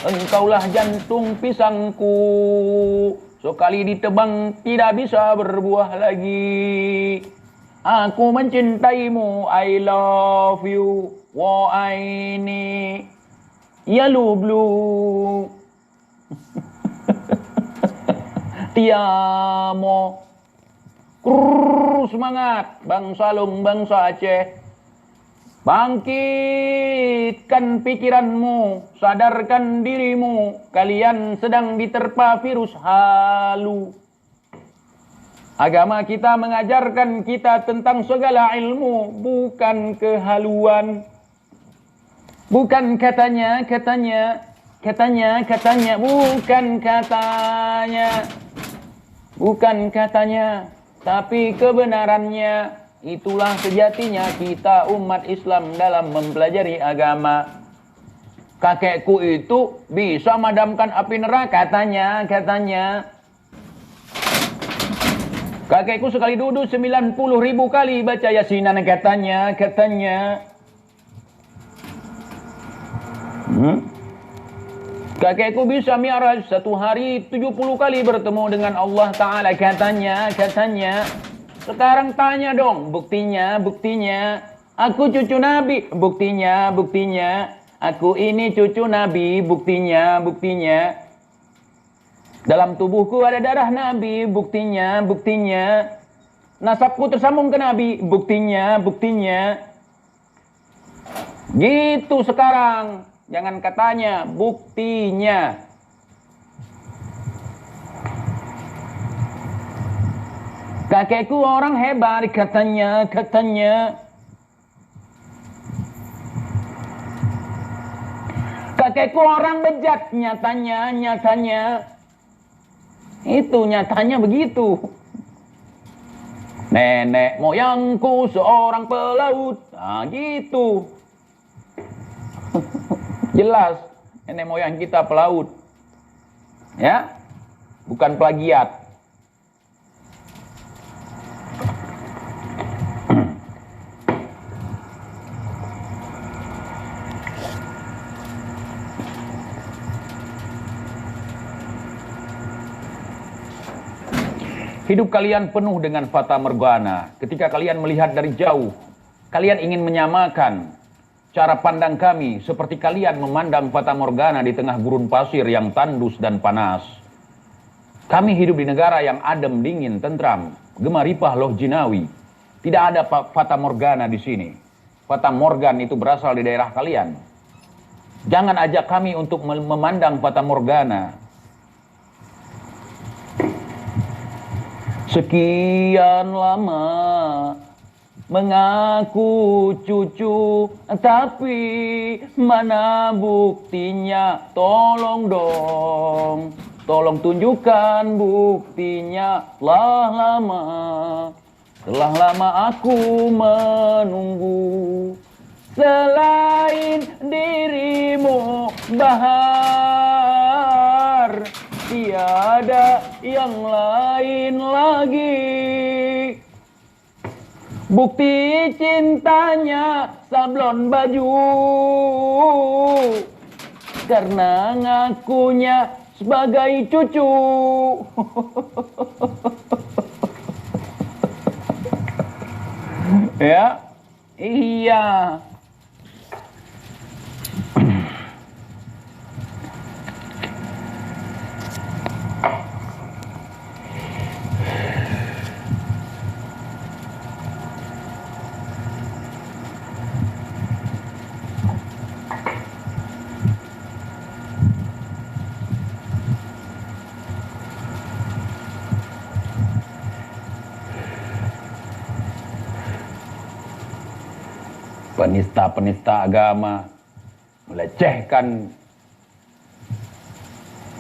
engkaulah jantung pisangku, sekali ditebang tidak bisa berbuah lagi. Aku mencintaimu, I love you, wo aini, ya lublu. Tiamo. Semangat bangsa Long, bangsa Aceh. Bangkitkan pikiranmu, sadarkan dirimu, kalian sedang diterpa virus halu. Agama kita mengajarkan kita tentang segala ilmu, bukan kehaluan. Bukan katanya, bukan katanya, tapi kebenarannya. Itulah sejatinya kita umat Islam dalam mempelajari agama. Kakekku itu bisa madamkan api neraka, katanya. Kakekku sekali duduk 90.000 kali baca Yasinan, katanya. Kakekku bisa mi'raj satu hari 70 kali bertemu dengan Allah Ta'ala, katanya. Sekarang tanya dong, buktinya. Aku cucu Nabi, buktinya. Aku ini cucu Nabi, buktinya. Dalam tubuhku ada darah Nabi, buktinya. Nasabku tersambung ke Nabi, buktinya. Gitu sekarang. Jangan katanya, buktinya. Kakekku orang hebat, katanya. Kakekku orang bejat, nyatanya. Itu nyatanya begitu. Nenek moyangku seorang pelaut. Nah gitu. Jelas, nenek moyang kita pelaut. Ya, bukan plagiat. Hidup kalian penuh dengan fata morgana. Ketika kalian melihat dari jauh, kalian ingin menyamakan cara pandang kami seperti kalian memandang fata morgana di tengah gurun pasir yang tandus dan panas. Kami hidup di negara yang adem, dingin, tentram, gemaripah loh jinawi. Tidak ada fata morgana di sini. Fata morgan itu berasal di daerah kalian. Jangan ajak kami untuk memandang fata morgana. Sekian lama mengaku cucu, tapi mana buktinya? Tolong dong, tolong tunjukkan buktinya. Telah lama aku menunggu. Selain dirimu Bahar, tiada yang lain lagi. Bukti cintanya sablon baju, karena ngakunya sebagai cucu. Ya, iya. Penista-penista agama melecehkan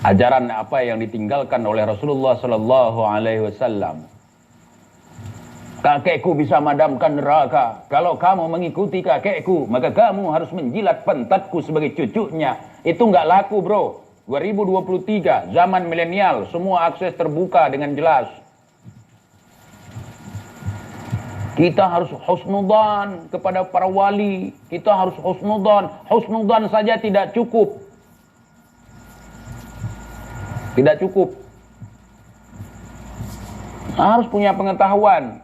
ajaran apa yang ditinggalkan oleh Rasulullah Sallallahu Alaihi Wasallam. Kakekku bisa madamkan neraka. Kalau kamu mengikuti kakekku, maka kamu harus menjilat pantatku sebagai cucunya. Itu nggak laku, bro. 2023, zaman milenial, semua akses terbuka dengan jelas. Kita harus husnudzan kepada para wali. Kita harus husnudzan. Husnudzan saja tidak cukup. Tidak cukup. Harus punya pengetahuan.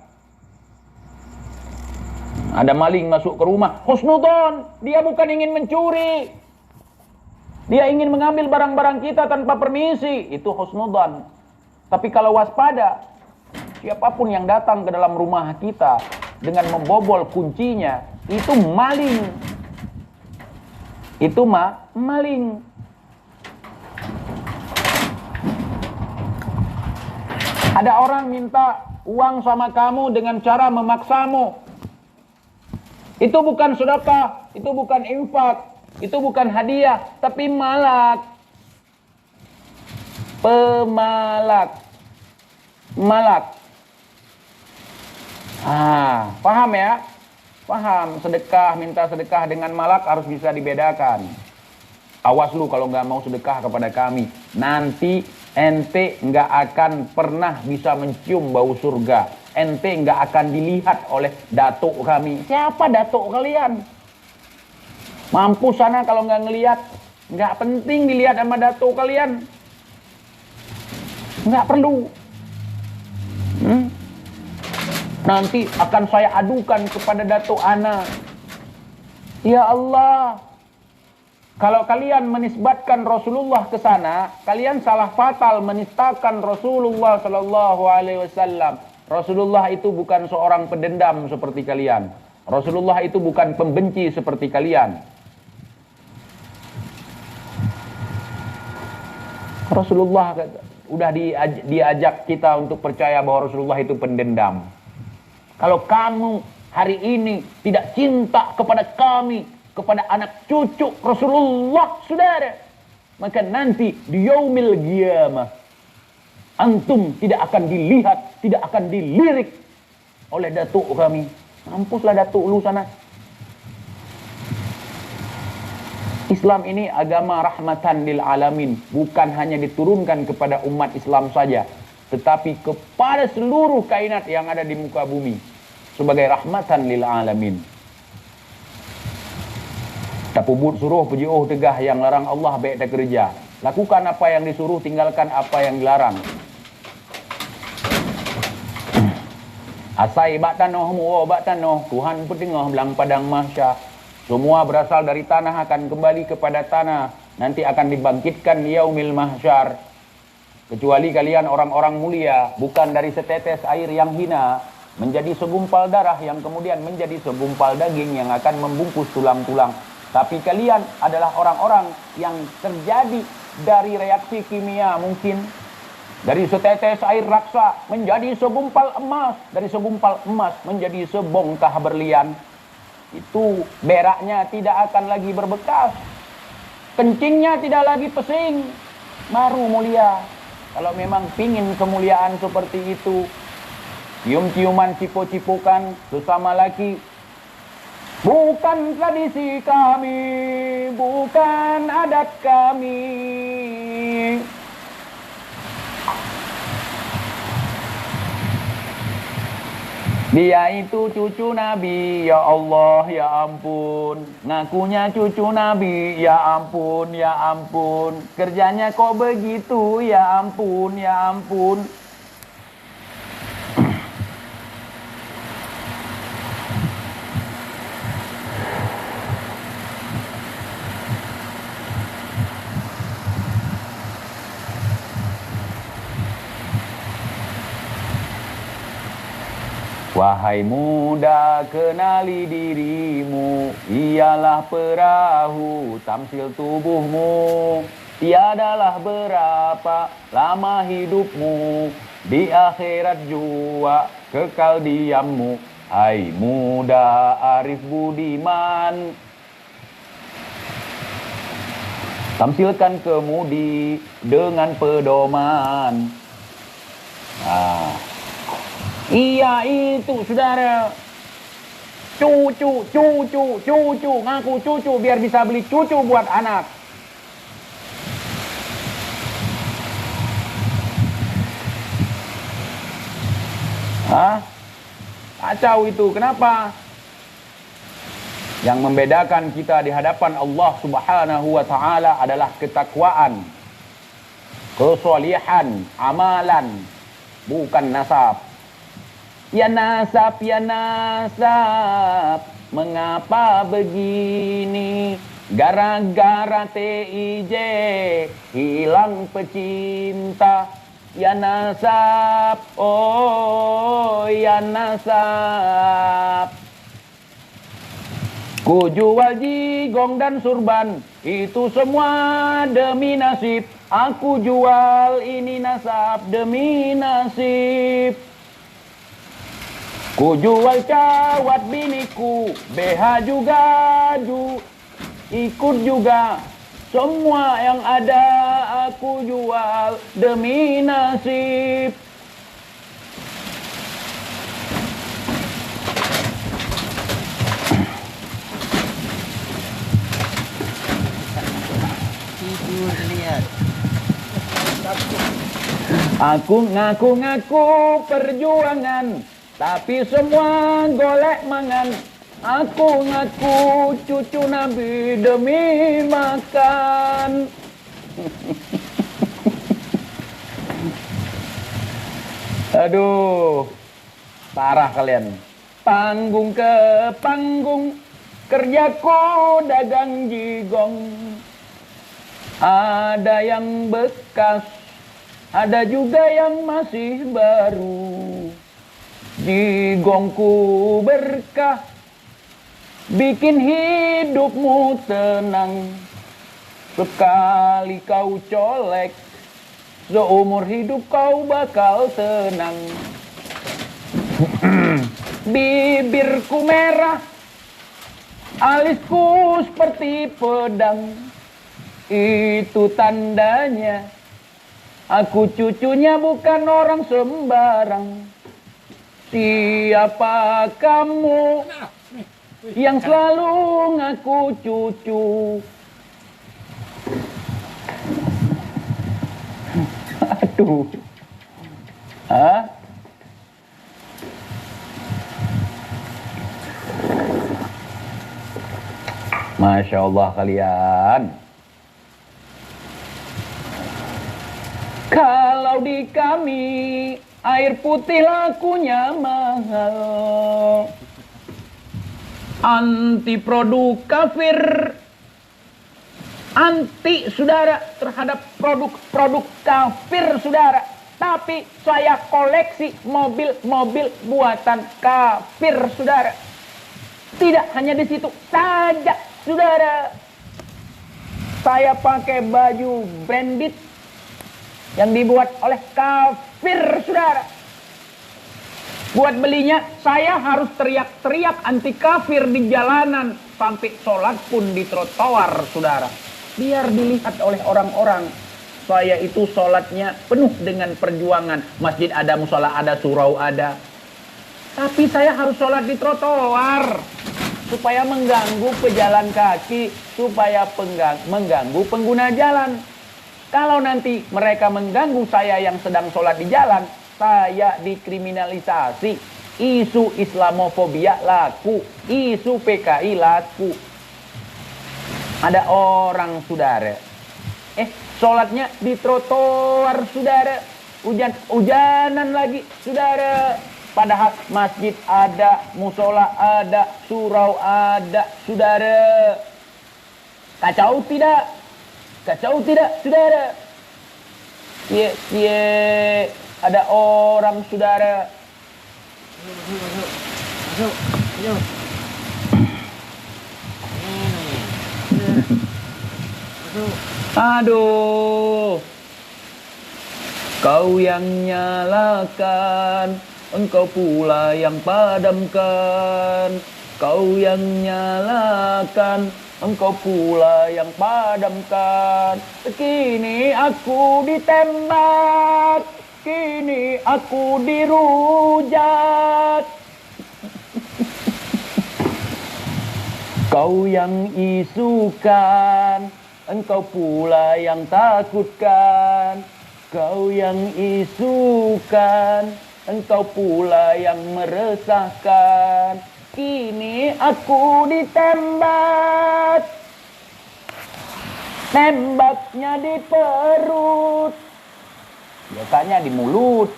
Ada maling masuk ke rumah. Husnudzan. Dia bukan ingin mencuri. Dia ingin mengambil barang-barang kita tanpa permisi. Itu husnudzan. Tapi kalau waspada, siapapun yang datang ke dalam rumah kita dengan membobol kuncinya, itu maling. Itu maling. Ada orang minta uang sama kamu dengan cara memaksamu. Itu bukan sedekah, itu bukan infak, itu bukan hadiah, tapi malak. Pemalak. Malak. Paham ya? Paham, sedekah, minta sedekah dengan malak harus bisa dibedakan. Awas lu kalau nggak mau sedekah kepada kami. Nanti ente nggak akan pernah bisa mencium bau surga. Ente nggak akan dilihat oleh datuk kami. Siapa datuk kalian? Mampus sana kalau nggak ngelihat. Nggak penting dilihat sama datuk kalian. Nggak perlu. Nanti akan saya adukan kepada datuk ana. Ya Allah, Kalau kalian menisbatkan Rasulullah ke sana, kalian salah fatal menistakan Rasulullah sallallahu alaihi wasallam. Rasulullah itu bukan seorang pendendam seperti kalian. Rasulullah itu bukan pembenci seperti kalian. Rasulullah udah diajak kita untuk percaya bahwa Rasulullah itu pendendam. Kalau kamu hari ini tidak cinta kepada kami, kepada anak cucu Rasulullah, saudara, maka nanti di yaumil qiyamah antum tidak akan dilihat, tidak akan dilirik oleh datuk kami. Mampuslah datuk lu sana. Islam ini agama rahmatan lil alamin, bukan hanya diturunkan kepada umat Islam saja, tetapi kepada seluruh kainat yang ada di muka bumi sebagai rahmatan lil alamin. Tapubut suruh pujiuh tegah yang larang Allah baik tak kerja. Lakukan apa yang disuruh, tinggalkan apa yang dilarang. Asai bak tanoh muo bak tanoh, Tuhan petengah belang padang mahsyar. Semua berasal dari tanah akan kembali kepada tanah. Nanti akan dibangkitkan di yaumil mahsyar. Kecuali kalian orang-orang mulia, bukan dari setetes air yang hina menjadi segumpal darah yang kemudian menjadi segumpal daging yang akan membungkus tulang-tulang. Tapi kalian adalah orang-orang yang terjadi dari reaksi kimia mungkin. Dari setetes air raksa menjadi segumpal emas. Dari segumpal emas menjadi sebongkah berlian. Itu beraknya tidak akan lagi berbekas. Kencingnya tidak lagi pesing. Baru mulia. Kalau memang pingin kemuliaan seperti itu, cium-ciuman cipo-cipokan sesama laki. Bukan tradisi kami, bukan adat kami. Dia itu cucu Nabi, ya Allah, ya ampun. Ngakunya cucu Nabi, ya ampun, ya ampun. Kerjanya kok begitu, ya ampun, ya ampun. Wahai muda, kenali dirimu, ialah perahu tamsil tubuhmu. Tiadalah berapa lama hidupmu, di akhirat jua kekal diammu. Hai muda arif budiman, tampilkan kemudi dengan pedoman. Iya itu saudara. Cucu, ngaku cucu biar bisa beli cucu buat anak. Kacau itu, kenapa? Yang membedakan kita di hadapan Allah Subhanahu wa ta'ala adalah ketakwaan, kesolihan, amalan, bukan nasab. Ya nasab, mengapa begini? Gara-gara TIJ hilang pecinta. Ya nasab, oh ya nasab. Ku jual jigong dan surban, itu semua demi nasib. Aku jual ini nasab demi nasib. Ku jual cawat biniku, BH juga ikut juga. Semua yang ada aku jual demi nasib. Tidur lihat. Aku ngaku-ngaku perjuangan, tapi semua golek mangan. Aku ngaku cucu Nabi demi makan. Aduh, parah kalian. Panggung ke panggung, kerjaku dagang jigong. Ada yang bekas, ada juga yang masih baru. Di gongku berkah, bikin hidupmu tenang. Sekali kau colek, seumur hidup kau bakal tenang. Bibirku merah, alisku seperti pedang. Itu tandanya aku cucunya bukan orang sembarang. Siapa kamu yang selalu ngaku cucu? Aduh. Hah? Masya Allah kalian. Kalau di kami air putih lakunya mahal. Anti produk kafir, anti saudara terhadap produk-produk kafir saudara. Tapi saya koleksi mobil-mobil buatan kafir saudara. Tidak hanya di situ saja saudara. Saya pakai baju branded yang dibuat oleh kafir saudara. Buat belinya saya harus teriak-teriak anti kafir di jalanan. Sampai sholat pun di trotoar saudara. Biar dilihat oleh orang-orang. Saya itu sholatnya penuh dengan perjuangan. Masjid ada, musola ada, surau ada. Tapi saya harus sholat di trotoar. Supaya mengganggu pejalan kaki. Supaya mengganggu pengguna jalan. Kalau nanti mereka mengganggu saya yang sedang sholat di jalan, saya dikriminalisasi. Isu Islamofobia laku, isu PKI laku. Ada orang saudara, sholatnya di trotoar saudara, hujanan lagi saudara. Padahal masjid ada, musola ada, surau ada saudara. Kacau tidak? Kacau tidak, saudara? Ada orang, saudara. Aduh. Kau yang nyalakan, engkau pula yang padamkan. Kau yang nyalakan, engkau pula yang padamkan. Kini aku ditembak, kini aku dirujak. Kau yang isukan, engkau pula yang takutkan. Kau yang isukan, engkau pula yang meresahkan. Kini aku ditembak, tembaknya di perut, biasanya di mulut.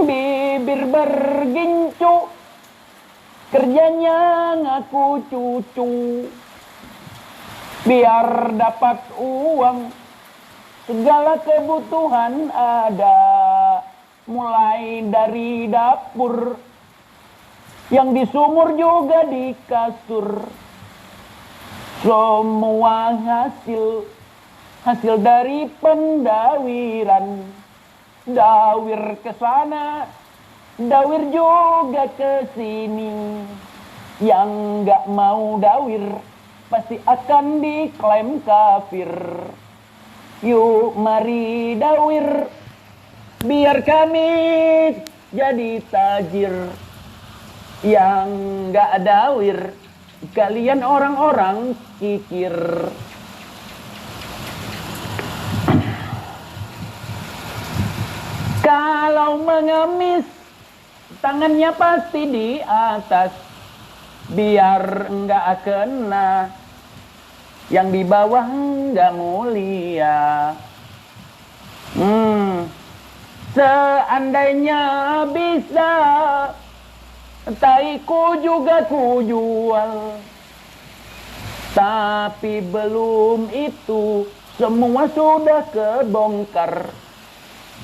Bibir bergincu, kerjanya ngaku cucu. Biar dapat uang, segala kebutuhan ada. Mulai dari dapur, yang di sumur juga di kasur. Semua hasil dari pendawiran. Dawir ke sana, dawir juga ke sini. Yang nggak mau dawir, pasti akan diklaim kafir. Yuk mari dawir, biar kami jadi tajir. Yang gak dawir, kalian orang-orang kikir. Kalau mengemis, tangannya pasti di atas. Biar enggak kena, yang di bawah enggak mulia. Seandainya bisa, taiku juga ku jual. Tapi belum itu semua sudah kebongkar.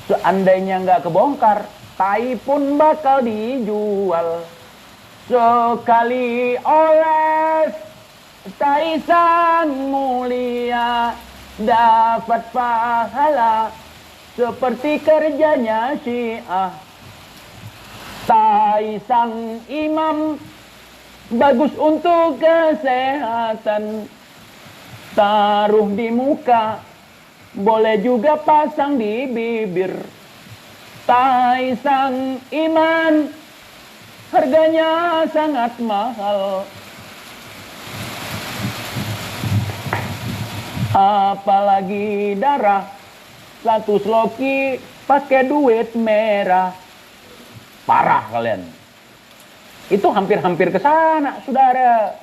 Seandainya nggak kebongkar, tai pun bakal dijual. Sekali oles tai sang mulia, dapat pahala seperti kerjanya Syiah. Tai sang imam bagus untuk kesehatan, taruh di muka, boleh juga pasang di bibir. Tai sang iman harganya sangat mahal. Apalagi darah, satu sloki pakai duit merah. Parah kalian. Itu hampir-hampir ke sana, saudara.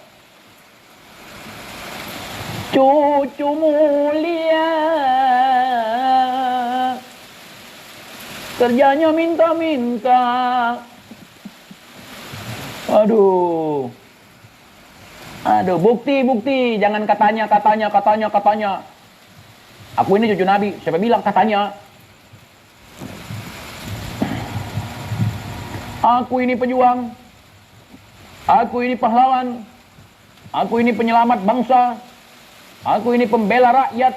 Cucu mulia, kerjanya minta-minta. Aduh, bukti, jangan katanya. Aku ini cucu Nabi, siapa bilang katanya? Aku ini pejuang, aku ini pahlawan, aku ini penyelamat bangsa, aku ini pembela rakyat.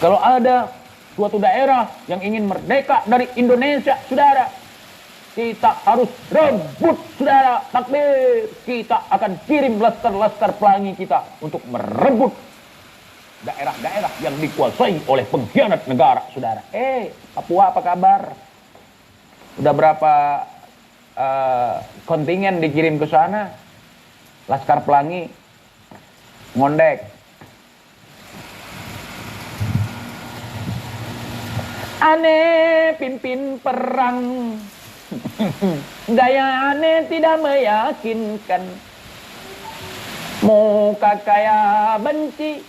Kalau ada suatu daerah yang ingin merdeka dari Indonesia, saudara, kita harus rebut, saudara. Takbir. Kita akan kirim laskar-laskar pelangi kita untuk merebut daerah-daerah yang dikuasai oleh pengkhianat negara, saudara. Papua apa kabar? Udah berapa kontingen dikirim ke sana? Laskar pelangi ngondek. Aneh pimpin perang, gaya aneh tidak meyakinkan. Muka kaya benci,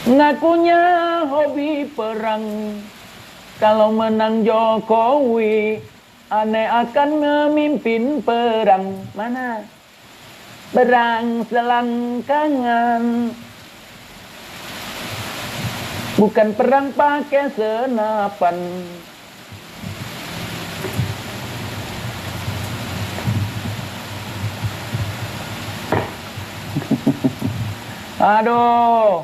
ngakunya hobi perang. Kalau menang Jokowi, aneh akan memimpin perang. Mana? Perang selangkangan, bukan perang pakai senapan. Aduh,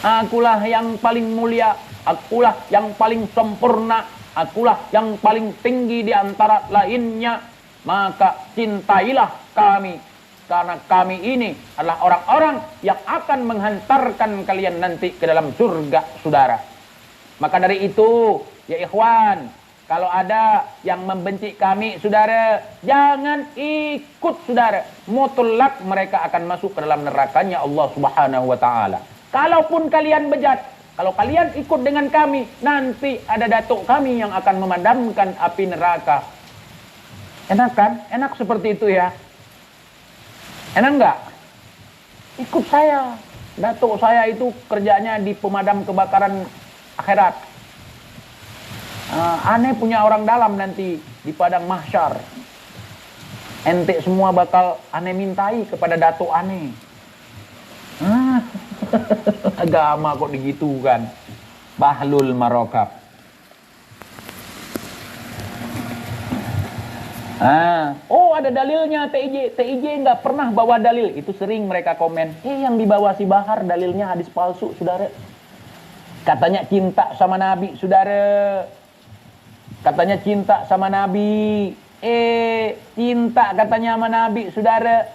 akulah yang paling mulia, akulah yang paling sempurna, akulah yang paling tinggi di antara lainnya. Maka cintailah kami, karena kami ini adalah orang-orang yang akan menghantarkan kalian nanti ke dalam surga, saudara. Maka dari itu, ya ikhwan, kalau ada yang membenci kami, saudara, jangan ikut, saudara. Mutlak mereka akan masuk ke dalam nerakanya Allah Subhanahu wa Ta'ala. Kalaupun kalian bejat, kalau kalian ikut dengan kami, nanti ada datuk kami yang akan memadamkan api neraka. Enak kan? Enak seperti itu ya. Enak enggak? Ikut saya. Datuk saya itu kerjanya di pemadam kebakaran akhirat. Aneh punya orang dalam nanti di padang mahsyar. Ente semua bakal aneh mintai kepada datuk aneh. Agama kok digitukan. Bahlul marokab. Ada dalilnya TIJ nggak pernah bawa dalil. Itu sering mereka komen. Yang dibawa si Bahar dalilnya hadis palsu, saudara. Katanya cinta sama Nabi, saudara. Katanya cinta sama Nabi. Cinta katanya sama Nabi, saudara.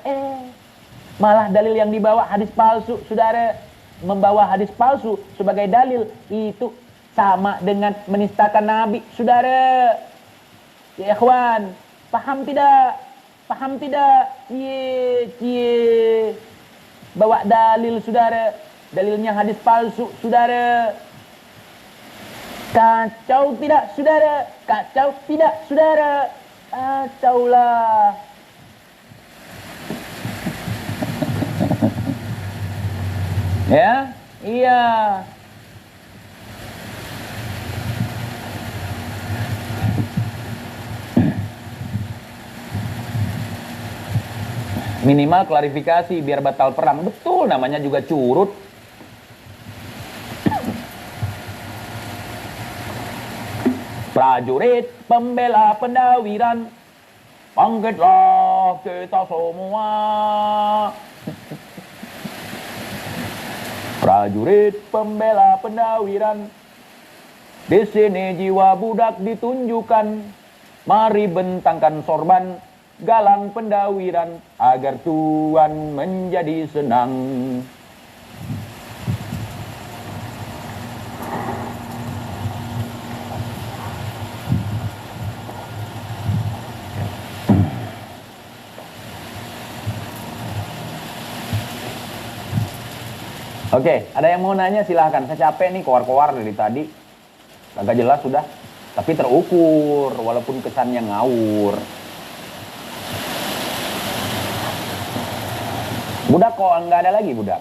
Malah dalil yang dibawa hadis palsu, saudara. Membawa hadis palsu sebagai dalil itu sama dengan menistakan Nabi, saudara. Ya ikhwan, paham tidak? Paham tidak? Cie. Bawa dalil, saudara. Dalilnya hadis palsu, saudara. Kacau tidak, saudara? Kacau tidak, saudara? Kacaulah. Ya? Iya. Minimal klarifikasi biar batal perang. Betul, namanya juga curut. Prajurit pembela pendawiran, bangkitlah kita semua. Prajurit pembela pendawiran, di sini jiwa budak ditunjukkan. Mari bentangkan sorban, galang pendawiran, agar Tuhan menjadi senang. Oke, ada yang mau nanya silahkan. Saya capek nih koar-koar dari tadi. Agak jelas sudah. Tapi terukur, walaupun kesannya ngawur. Budak kok nggak ada lagi budak.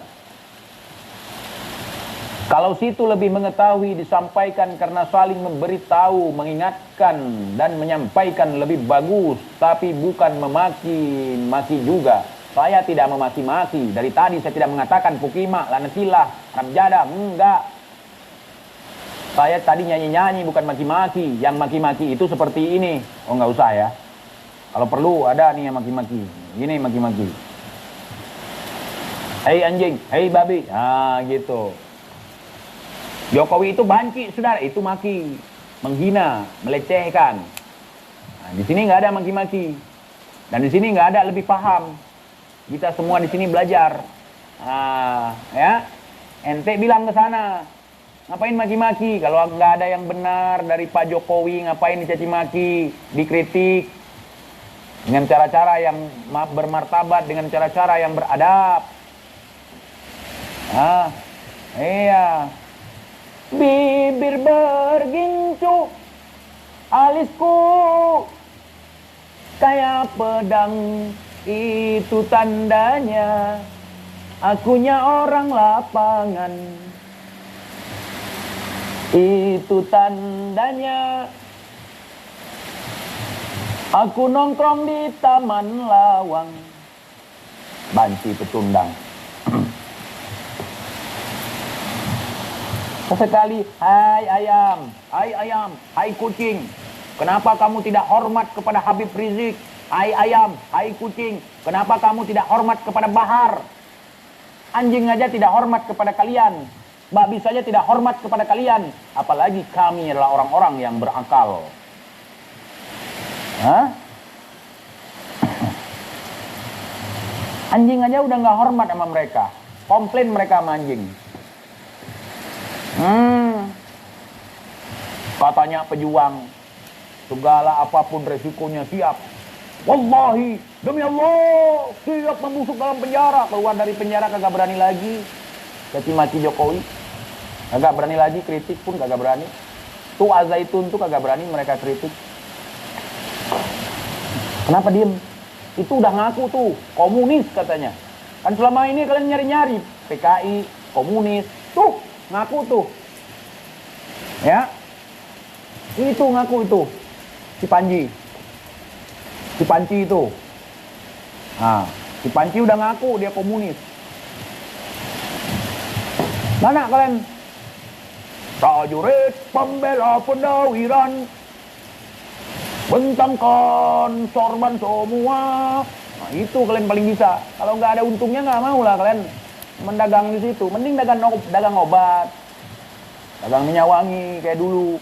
Kalau situ lebih mengetahui disampaikan karena saling memberitahu, mengingatkan, dan menyampaikan lebih bagus. Tapi bukan memaki-maki juga. Saya tidak memaki-maki. Dari tadi saya tidak mengatakan pukima, lanasilah, rabjada, enggak. Saya tadi nyanyi-nyanyi bukan maki-maki. Yang maki-maki itu seperti ini. Oh enggak usah ya. Kalau perlu ada nih yang maki-maki. Gini maki-maki. Hei anjing, hei babi. Nah gitu. Jokowi itu banci, saudara. Itu maki. Menghina, melecehkan. Nah, di sini nggak ada maki-maki. Dan di sini nggak ada lebih paham. Kita semua di sini belajar. Nah, ya. Ente bilang ke sana. Ngapain maki-maki? Kalau nggak ada yang benar dari Pak Jokowi, ngapain dicaci maki, dikritik dengan cara-cara yang bermartabat, dengan cara-cara yang beradab. Ah, iya. Bibir bergincu, alisku kayak pedang, itu tandanya akunya orang lapangan. Itu tandanya aku nongkrong di Taman Lawang. Banci pecundang. Sesekali, hai ayam, hai kucing. Kenapa kamu tidak hormat kepada Habib Rizik? Hai ayam, hai kucing. Kenapa kamu tidak hormat kepada Bahar? Anjing aja tidak hormat kepada kalian. Babi saja tidak hormat kepada kalian. Apalagi kami adalah orang-orang yang berakal. Hah? Anjing aja udah gak hormat sama mereka. Komplain mereka sama anjing. Katanya pejuang. Segala apapun resikonya siap. Wallahi, demi Allah, siap membusuk dalam penjara. Keluar dari penjara kagak berani lagi caci maki Jokowi. Kagak berani lagi kritik pun kagak berani. Tuh Al-Zaitun tuh kagak berani mereka kritik. Kenapa diem? Itu udah ngaku tuh, komunis katanya. Kan selama ini kalian nyari-nyari PKI, komunis. Tuh, ngaku tuh. Ya. Itu ngaku itu. Si Panji. Si Panci itu. Nah, si Panci udah ngaku dia komunis. Mana kalian? Prajurit pembela pendawiran, bentangkan sorban semua. Nah, itu kalian paling bisa. Kalau nggak ada untungnya nggak mau lah kalian mendagang di situ. Mending dagang obat, dagang minyak wangi kayak dulu.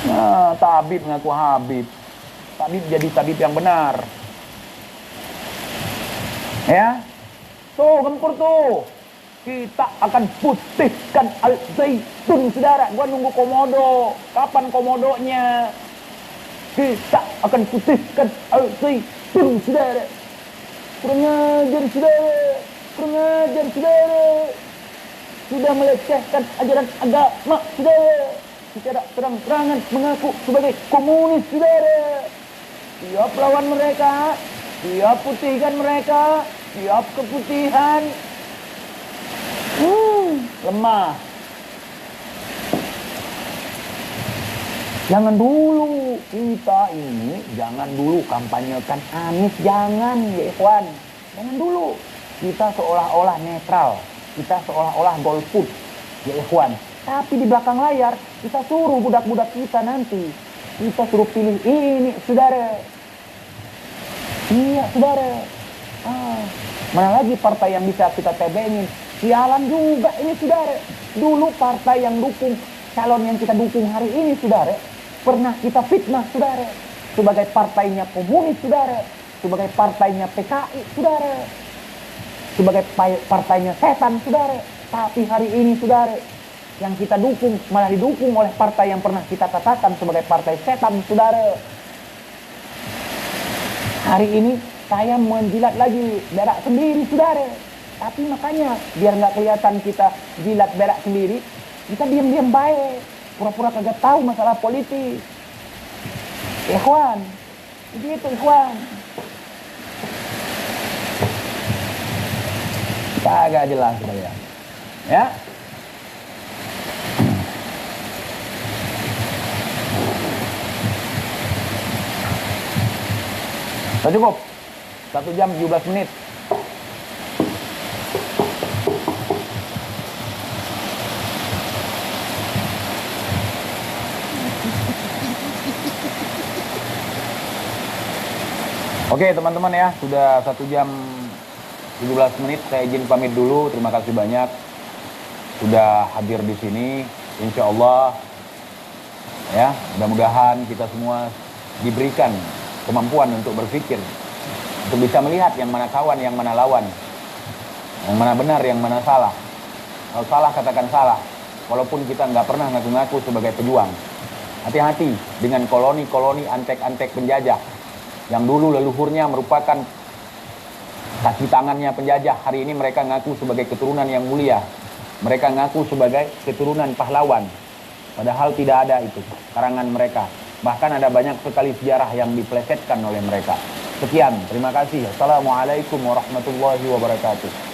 Nah, tabib ngaku Habib. Tabib jadi tabib yang benar. Ya. Tuh, gempur tuh. Kita akan putihkan Al-Zaitun, saudara. Gua nunggu komodo. Kapan komodonya? Kita akan putihkan Al-Zaitun, saudara. Kurang ajar, saudara. Kurang ajar, saudara. Sudah melecehkan ajaran agama, saudara. Secara terang-terangan mengaku sebagai komunis, saudara. Siap lawan mereka. Siap putihkan mereka. Siap keputihan. Lemah. Jangan dulu kita ini, jangan dulu kampanyekan Anies, jangan ya ikhwan. Jangan dulu. Kita seolah-olah netral, kita seolah-olah golput ya ikhwan. Tapi di belakang layar kita suruh budak-budak kita nanti, kita suruh pilih ini saudara. Iya saudara. Mana lagi partai yang bisa kita tebengin? Sialan juga ini saudara. Dulu partai yang dukung calon yang kita dukung hari ini saudara, pernah kita fitnah saudara sebagai partainya komunis saudara, sebagai partainya PKI saudara, sebagai partainya setan saudara. Tapi hari ini saudara, yang kita dukung malah didukung oleh partai yang pernah kita katakan sebagai partai setan saudara. Hari ini saya menjilat lagi berak sendiri saudara. Tapi makanya biar nggak kelihatan kita jilat berak sendiri, kita diam-diam baik, pura-pura kagak tahu masalah politik. Ikhwan, begitu ikhwan. Kagak jelas saya. Ya. Sudah cukup 1 jam 17 menit. Oke teman-teman ya, sudah 1 jam 17 menit. Saya izin pamit dulu. Terima kasih banyak sudah hadir di sini. Insya Allah ya, mudah-mudahan kita semua diberikan kemampuan untuk berpikir, untuk bisa melihat yang mana kawan, yang mana lawan, yang mana benar, yang mana salah. Kalau salah katakan salah, walaupun kita nggak pernah ngaku-ngaku sebagai pejuang. Hati-hati dengan koloni-koloni antek-antek penjajah yang dulu leluhurnya merupakan kaki tangannya penjajah. Hari ini mereka ngaku sebagai keturunan yang mulia, mereka ngaku sebagai keturunan pahlawan, padahal tidak ada itu karangan mereka. Bahkan ada banyak sekali sejarah yang diplesetkan oleh mereka. Sekian, terima kasih. Assalamualaikum warahmatullahi wabarakatuh.